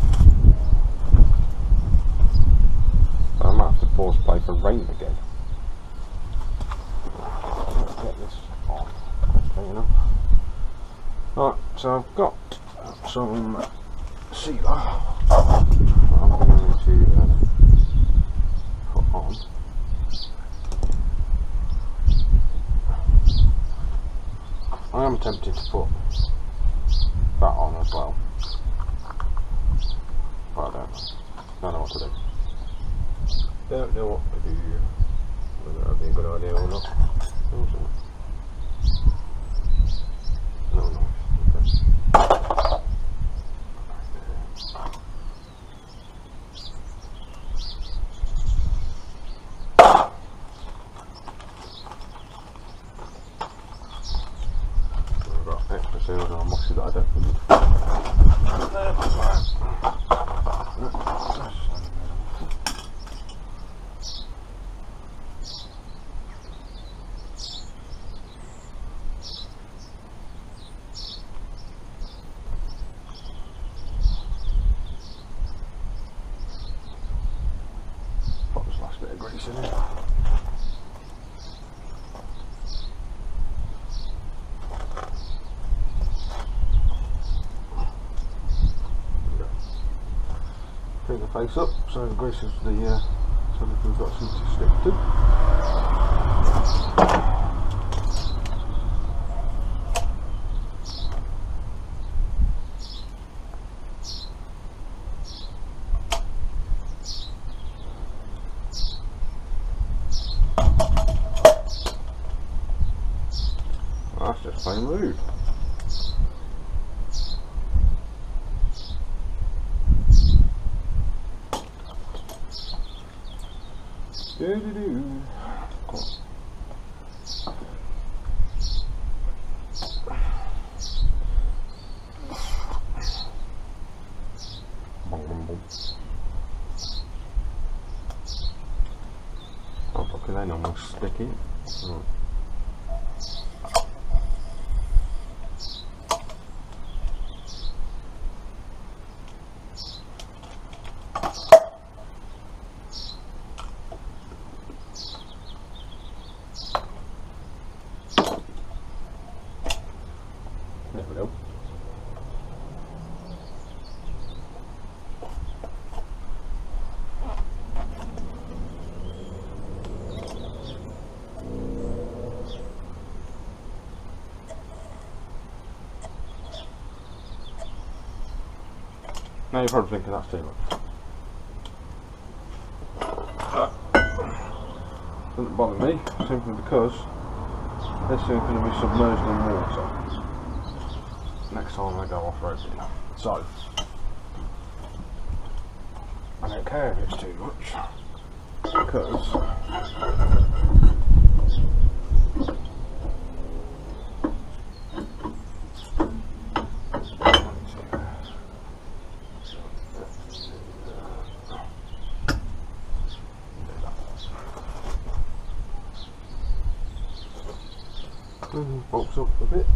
So I might have to pause play for rain again. Let's get this on quickly enough. Right, so I've got some sealer I'm going to put on. I am tempted to put that on as well, but I don't know what to do. Don't know what to do. Whether that would be a good idea or not. No, no. I've got extra seals on mossy that I don't need. Put this last bit of grease in it. Clean the face up so the grease is the so that we've got something to stick to. That's just plain rude. Do-do-do. Oh, fucking they almost sticky. Right. There we go. Now you're probably thinking that's too much. Doesn't bother me, simply because this is going to be submerged in water next time I go off-roading. So, I don't care if it's too much, because bulks up a bit.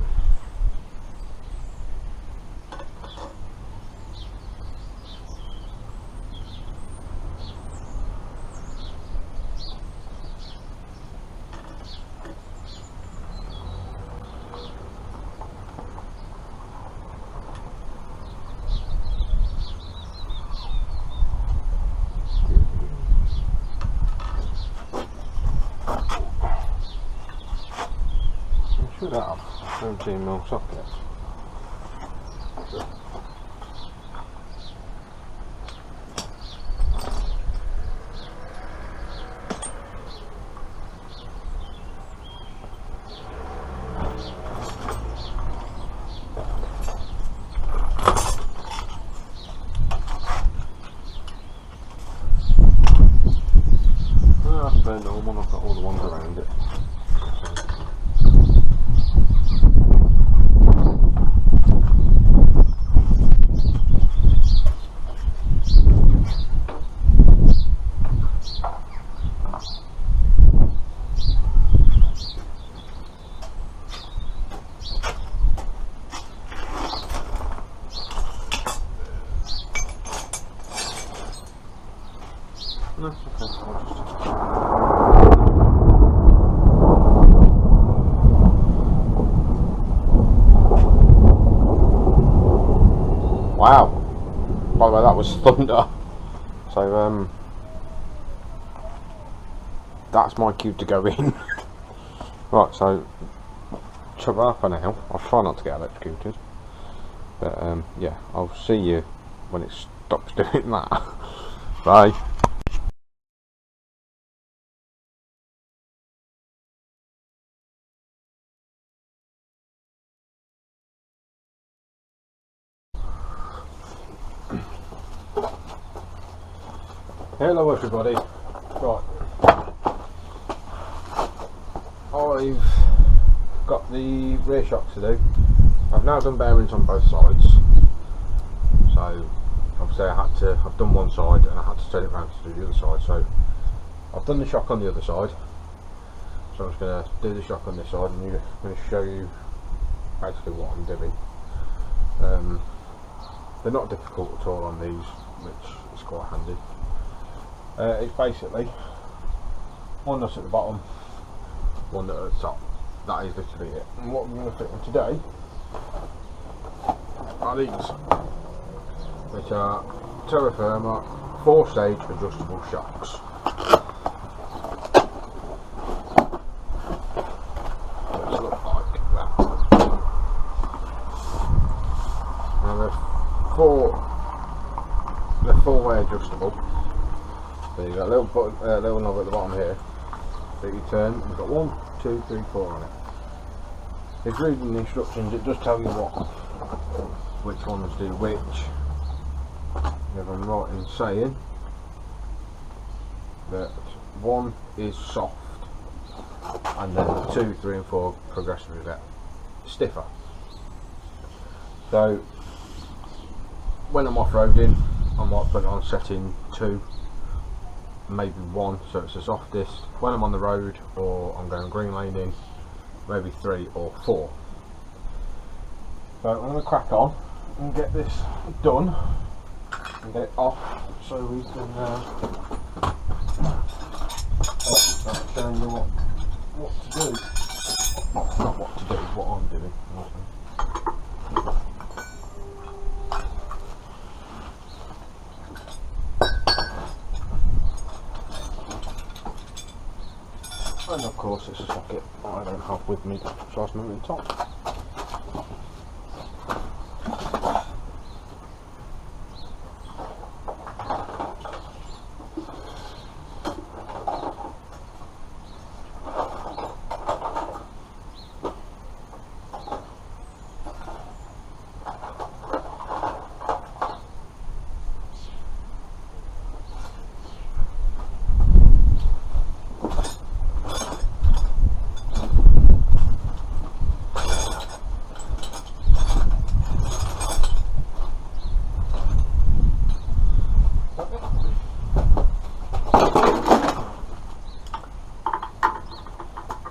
Should have 17mm sockets. That's very normal, I've got all the ones around it. No, okay, I'll just... Wow. By the way, that was thunder. So that's my cue to go in. Right, so chop that for now. I'll try not to get electrocuted. But yeah, I'll see you when it stops doing that. Bye. Hello everybody. Right, I've got the rear shocks to do. I've now done bearings on both sides. So obviously I've done one side and I had to turn it around to do the other side. So I've done the shock on the other side. So I'm just going to do the shock on this side and I'm going to show you basically what I'm doing. They're not difficult at all on these, which is quite handy. It's basically one nut at the bottom, one nut at the top. That is literally it. And what we're going to fit on today are these, which are Terra Firma 4-stage adjustable shocks. Which look like that. Now they're four-way adjustable. So you've got a little knob at the bottom here that you turn. You've got 1, 2, 3, 4 on it. If you're reading the instructions, it does tell you which ones do which. If I'm right in saying that 1 is soft and then 2, 3 and 4 progressively get stiffer. So when I'm off-roading, I might put it on setting 2, maybe 1, so it's the softest. When I'm on the road or I'm going green laning, maybe 3 or 4. So I'm going to crack on and get this done and get it off so we can start showing you what to do. Well, not what to do, what I'm doing. And of course it's a socket I don't have with me, so I'll move it top.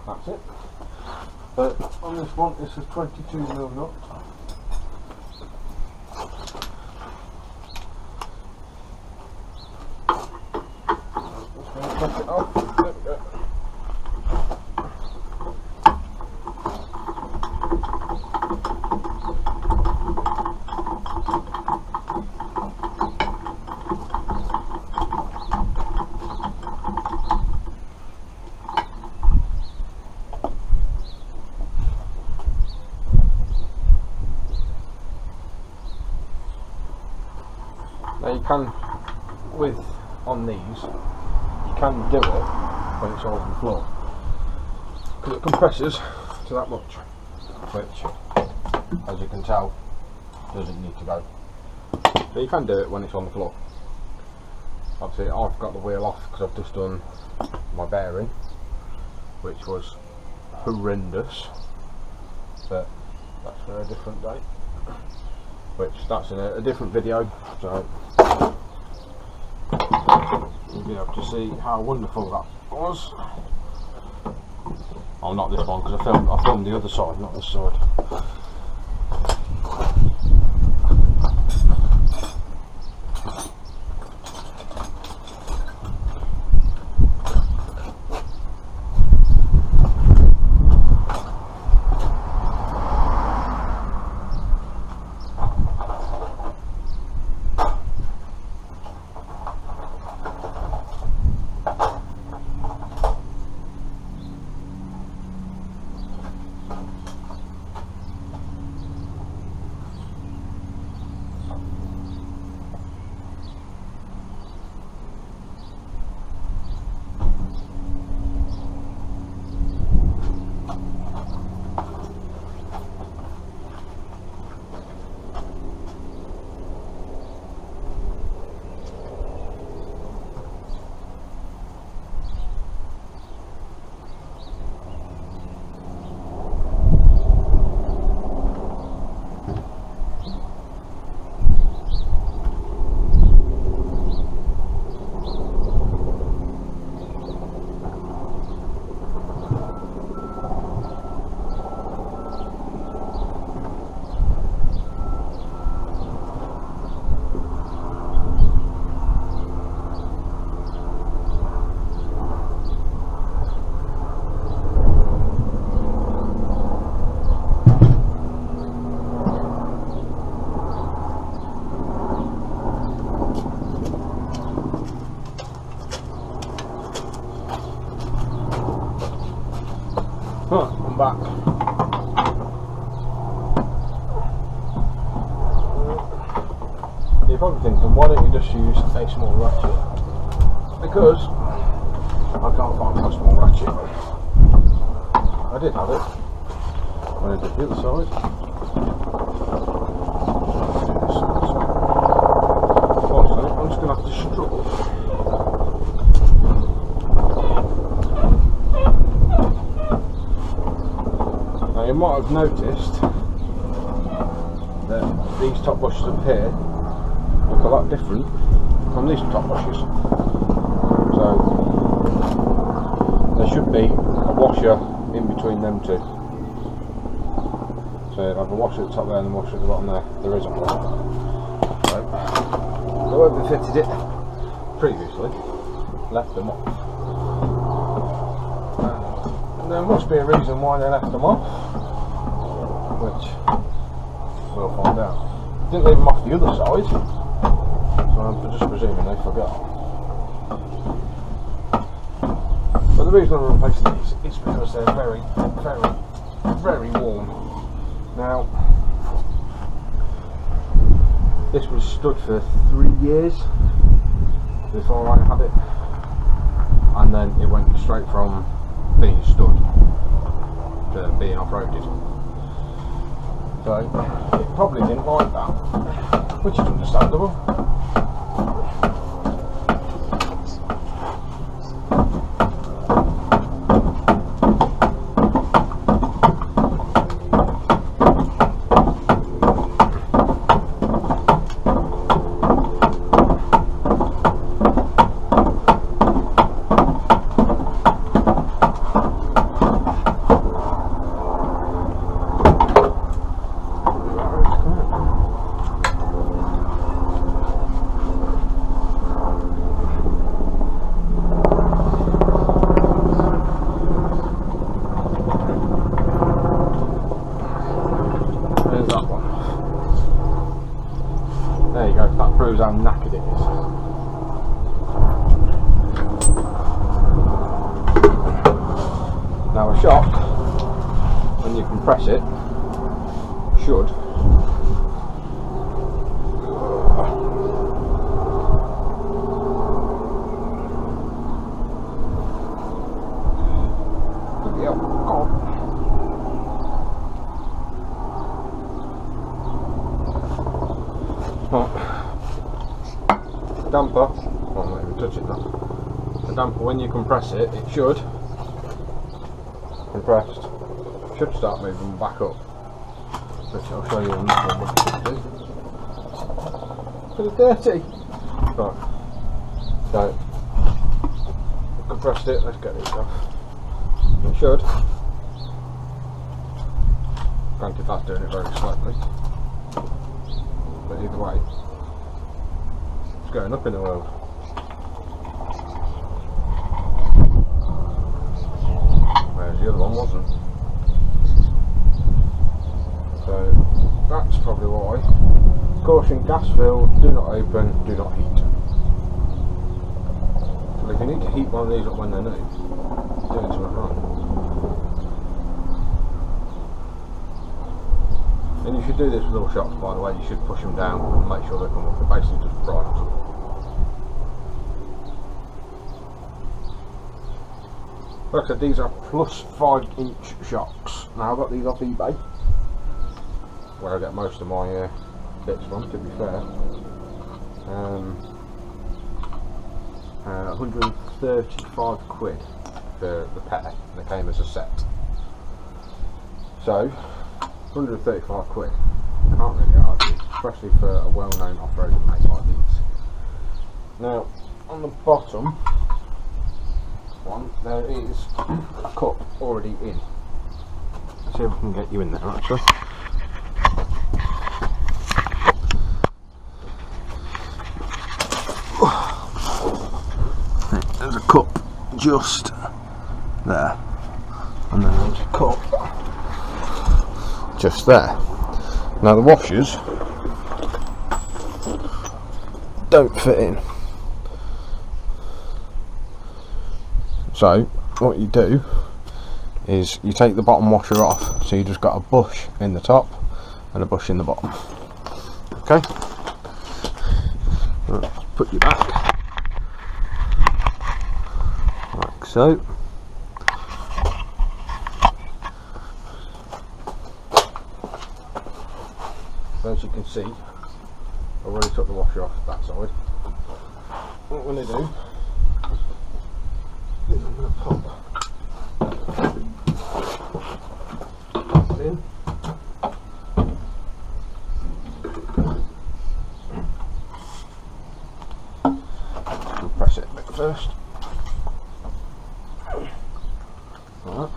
That's it. But on this one, it's a 22mm nut. Just going to cut it off. There we go. Now you can, on these, you can do it when it's all on the floor, because it compresses to that much, which, as you can tell, doesn't need to go. So you can do it when it's on the floor. Obviously I've got the wheel off because I've just done my bearing, which was horrendous, but that's for a different day. That's in a different video, so you'll be able to see how wonderful that was. Oh, not this one, because I filmed the other side, not this side. back. You're probably thinking, why don't you just use a small ratchet? Because I can't find a small ratchet. I did have it when I did the other side. Unfortunately, I'm just going to have to struggle. Now you might have noticed that these top washers up here look a lot different from these top washers. So there should be a washer in between them two. So you have a washer at the top there and a washer at the bottom there. There isn't one. So whoever fitted it previously left them off. And there must be a reason why they left them off, which we'll find out. Didn't leave them off the other side, so I'm just presuming they forgot. But the reason I'm replacing these is because they're very, very, very warm. Now, this was stood for 3 years before I had it, and then it went straight from being stood to being off-roaded. So it probably didn't like that, which is understandable. There you go, that proves how knackered it is. Now a shock, when you compress it, should damper, well, I'm not even touch it now. The damper, when you compress it, it should, compressed, should start moving back up, which I'll show you in this one what it do. But it's dirty! Right, so, compressed it, let's get this off. It should, granted that's doing it very slowly, but either way, going up in the world. Whereas the other one wasn't. So that's probably why. Caution, gas filled, do not open, do not heat. So if you need to heat one of these up when they're new, you're doing something wrong. And you should do this with all shocks, by the way. You should push them down and make sure they come up. They're basically just bright. Like I said, these are plus 5-inch shocks. Now I've got these off eBay, where I get most of my bits from, to be fair. 135 quid for the pair. They came as a set. So 135 quid, can't really argue, especially for a well-known off-roading mate like these. Now, on the bottom one, there is a cup already in. Let's see if I can get you in there actually. There's a cup just there, and then there's a cup just there. Now the washers don't fit in, so what you do is you take the bottom washer off, so you just got a bush in the top and a bush in the bottom. Okay, right, put you back like so. As you can see, I've already took the washer off that side. What I'm going to do is I'm going to pop it in. And press it a bit first. Like that.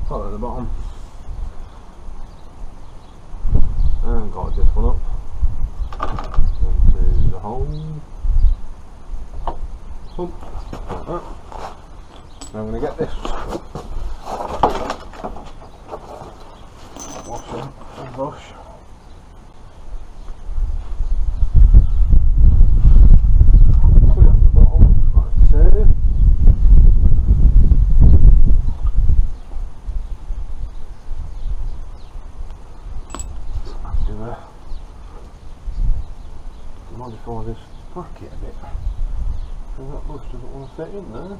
Follow the bottom. And got this one up into the hole. Pump, like that. Now I'm going to get this washer and brush. Put it on the bottom like so. Modify this bracket a bit, so that bush doesn't want to fit in there.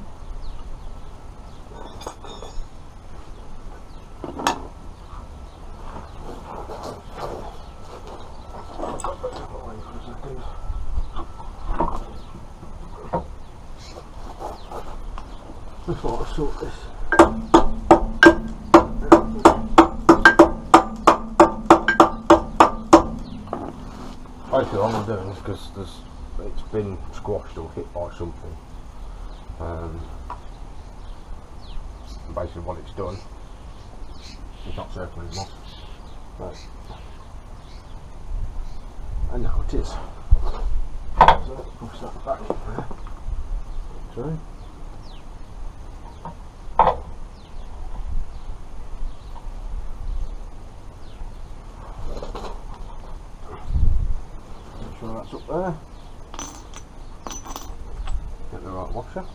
Before I sort this. Basically, what I'm doing is because it's been squashed or hit by something. Basically, what it's done, it's not circling anymore. Right. And now it is. So push that back in there. Sorry. That's up there. Get the right washer.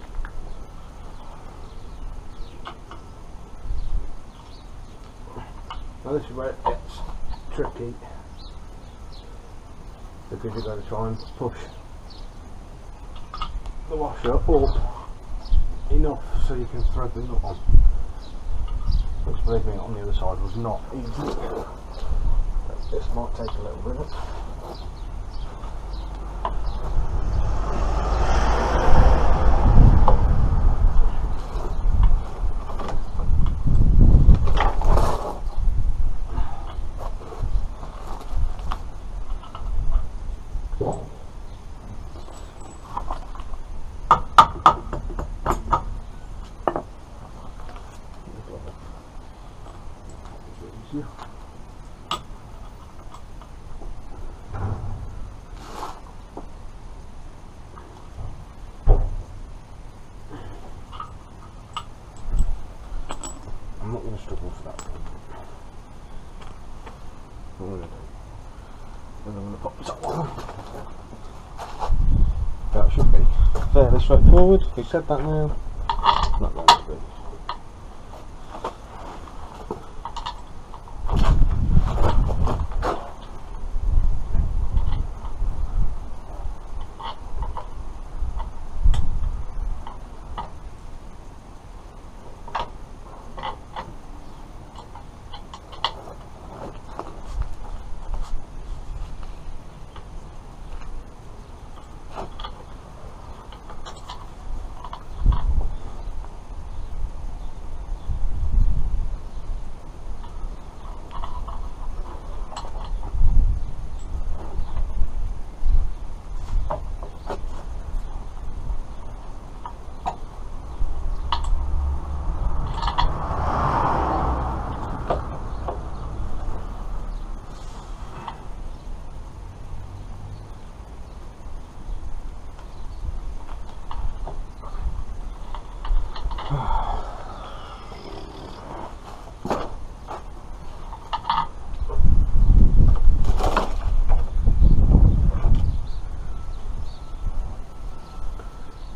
Now this is where it gets tricky, because you've got to try and push the washer up enough so you can thread the nut on. Which, believe me, on the other side was not easy. This might take a little minute. I'm not going to struggle for that one. What I'm going to do is I'm going to pop this up one. That should be fairly straightforward. We said that now. Not going to be.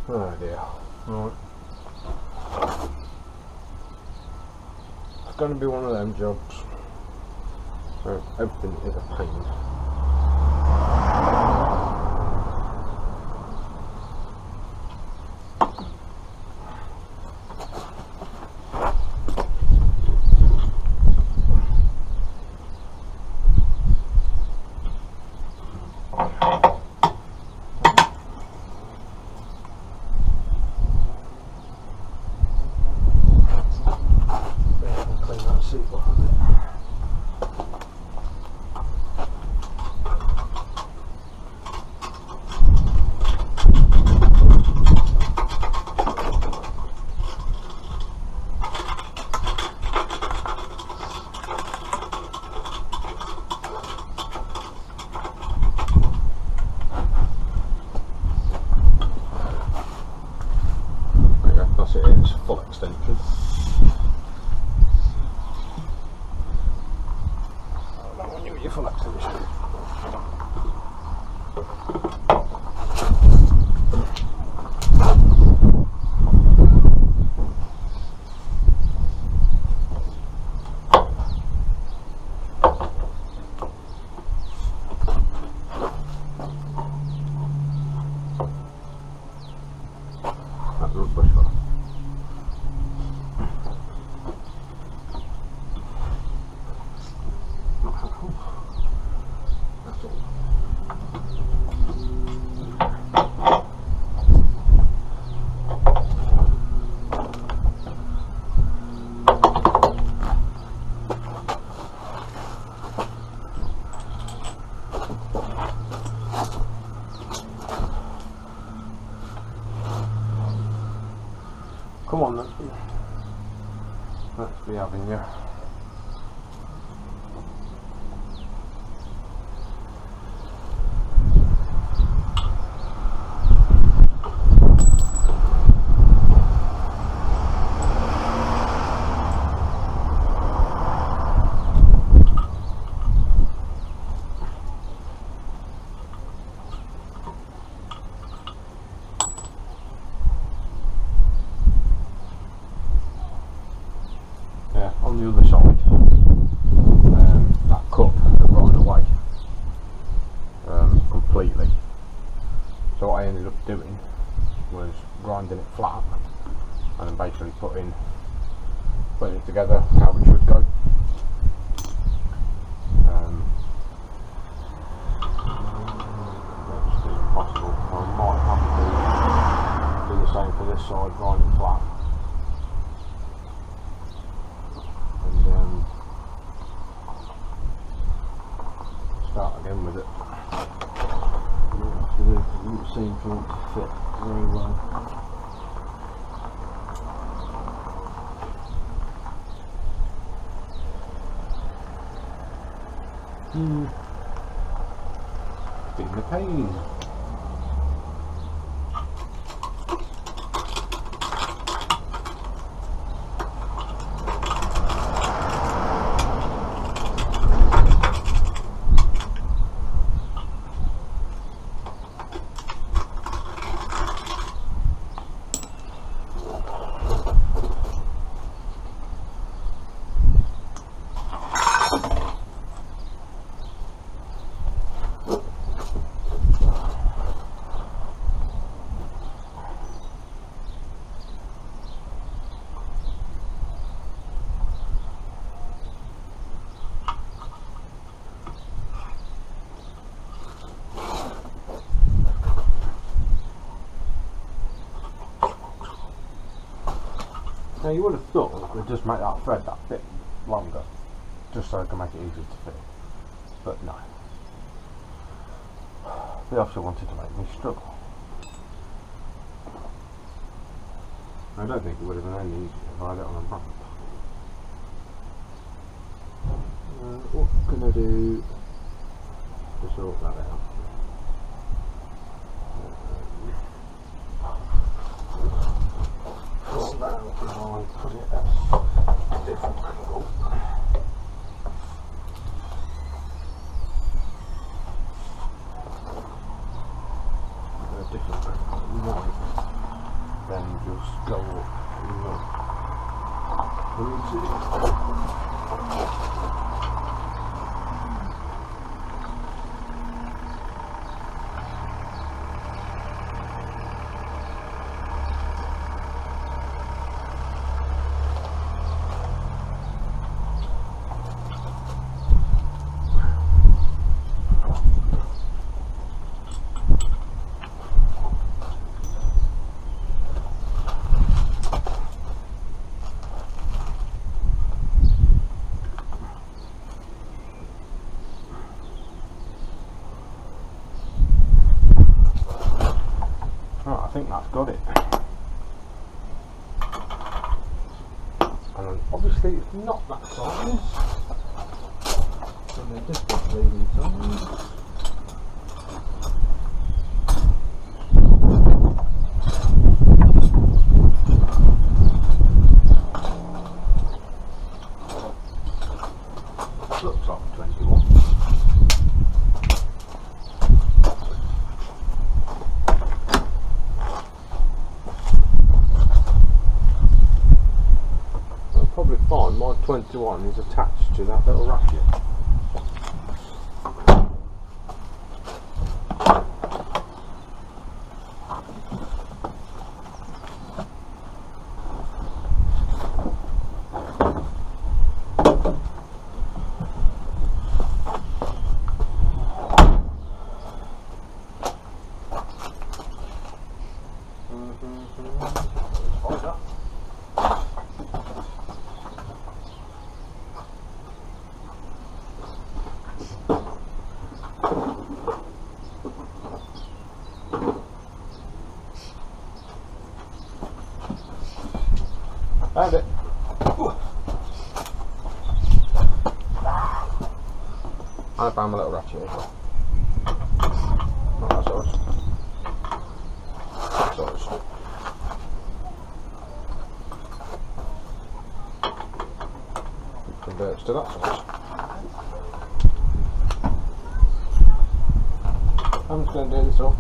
Oh dear. Right. going to be one of them jobs. So everything is a pain. It's full extension. That one, you get your full extension. That's a rubbish one. Come on then. Let's be having you. On the other side, that cup had gone away completely. So what I ended up doing was grinding it flat and then basically putting it together how it should go. That's impossible. I might have to do the same for this side, grind it flat. Start again with it. You don't have to do it because it seems to want to fit very well. Been the pain. Now you would have thought we'd just make that thread that bit longer, just so it can make it easier to fit. But no. They also wanted to make me struggle. I don't think it would have been any easier if I had it on a ramp. What can I do to sort that out? Put it at a different angle. A different angle, right? Then just go up. I think that's got it. And then obviously it's not that size. So they're different leading size. Looks like 21. Probably find my 21 is attached to that little ratchet. Found it. I found my little ratchet as well. Not that size. That size. It converts to that size. I'm just going to do this off.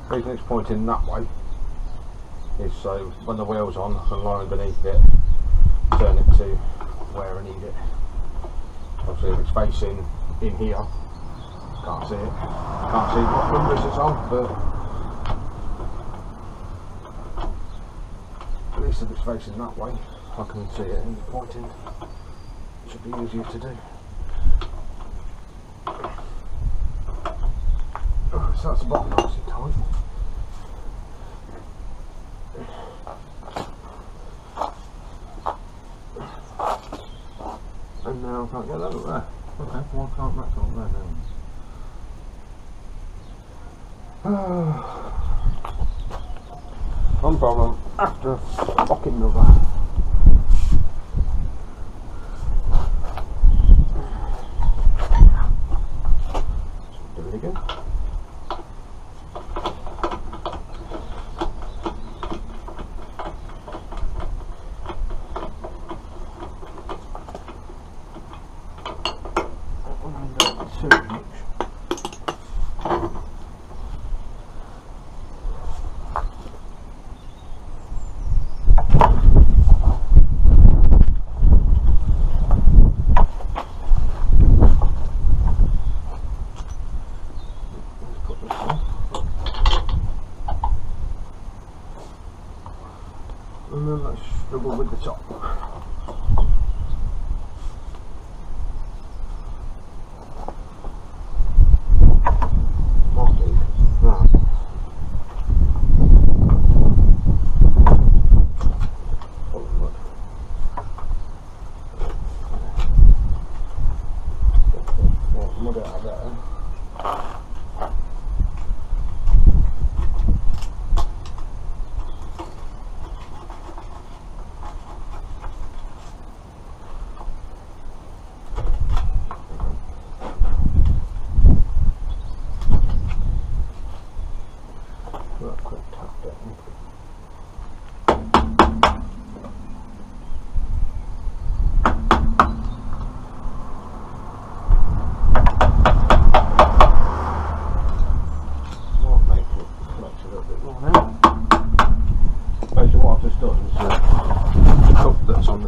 The reason it's pointing that way is so when the wheel's on I can line beneath it, turn it to where I need it. Obviously if it's facing in here, can't see it. Can't see what numbers it's on, but at least if it's facing that way I can see it and pointing. It should be easier to do. So that's the bottom nice and tight. And now I can't get that up there. Okay, why can't that go up there now? One problem after a fucking another. Do it again. And then let's struggle with the top.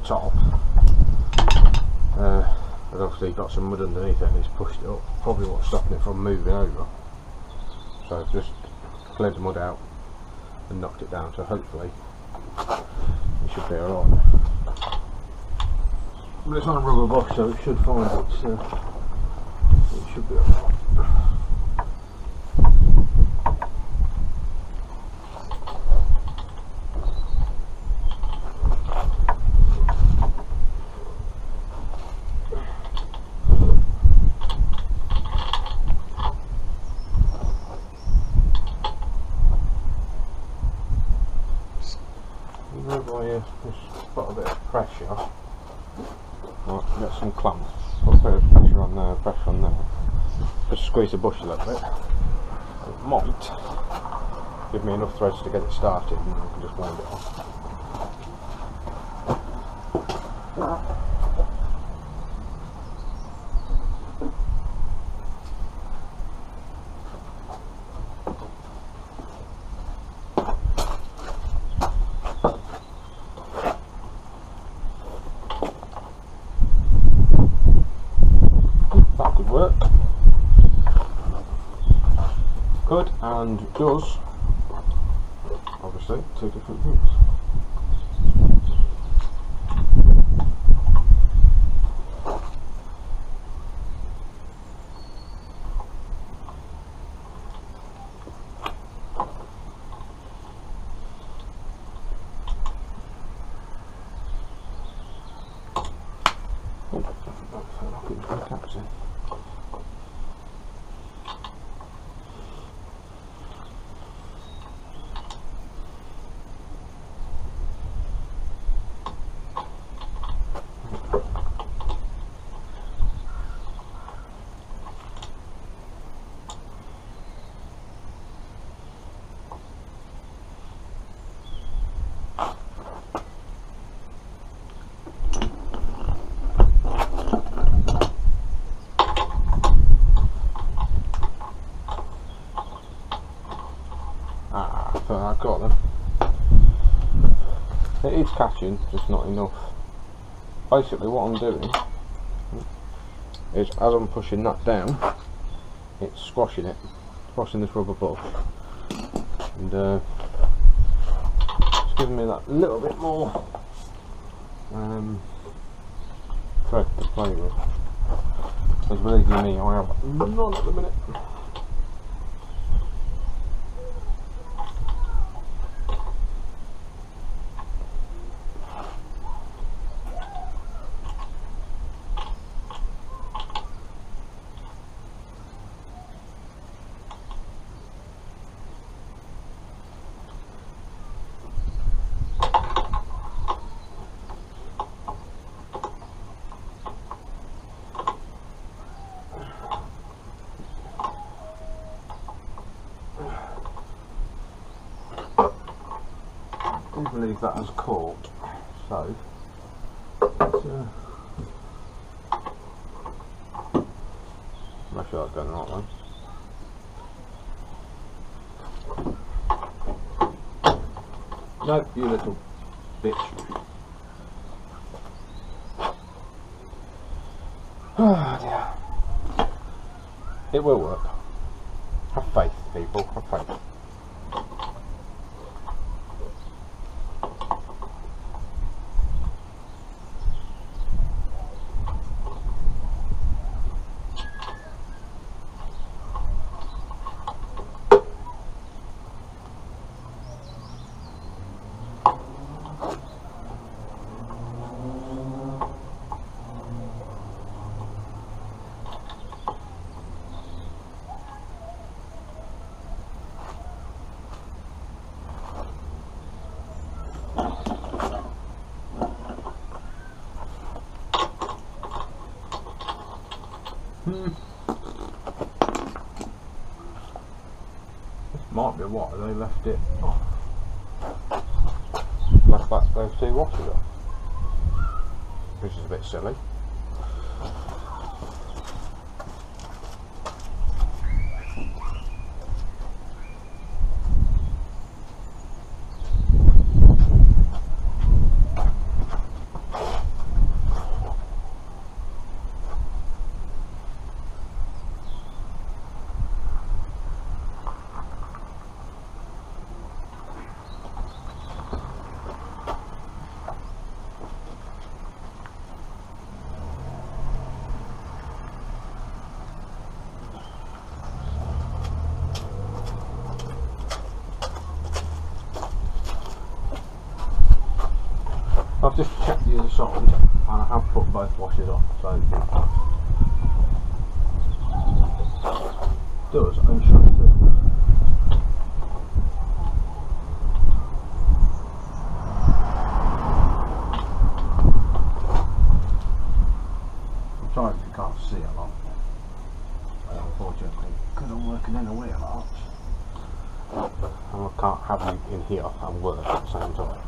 the top. But obviously got some mud underneath it and it's pushed it up. Probably what's stopping it from moving over. So I've just cleared the mud out and knocked it down, so hopefully it should be alright. But it's on a rubber bush, so it should find it should be alright. Just put a bit of pressure. Right, get some clamps. Put a bit of pressure on there, pressure on there. Just squeeze the bush a little bit. It might give me enough threads to get it started, and then I can just wind it off. That could work. Could and does, obviously, two different things. So I've got them. It is catching, just not enough. Basically what I'm doing is, as I'm pushing that down, it's squashing it, squashing this rubber bush, and it's giving me that little bit more thread to play with. As believe you me, I have none at the minute. I believe that has caught, so let's make sure that's going the right way. No, you little bitch. Oh dear. It will work. Have faith, people, have faith. Might be what they left it off. Left that those two washers off, which is a bit silly. the other side, and I have put both washers on, so it does unshrink it. I'm sorry if you can't see a lot, unfortunately, because I'm working in a wheel arch. And I can't have you in here and work at the same time.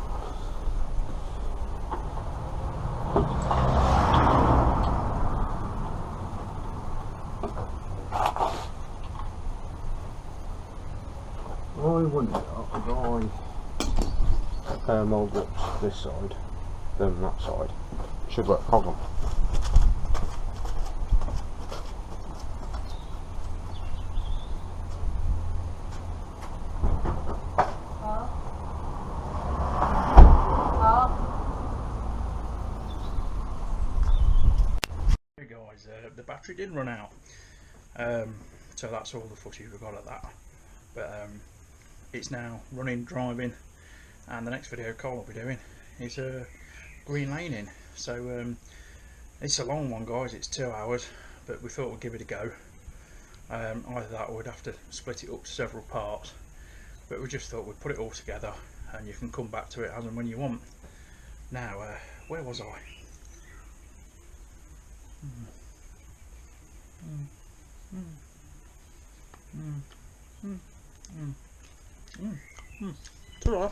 I wonder if I thermal grips this side, then that side, should work problem. Hey guys, the battery did run out, so that's all the footage we got of that. But it's now running, driving, and the next video Carl will be doing is green laning. So it's a long one, guys. It's 2 hours, but we thought we'd give it a go. Either that or we'd have to split it up to several parts, but we just thought we'd put it all together and you can come back to it as and when you want. Now, where was I? Ta-ra.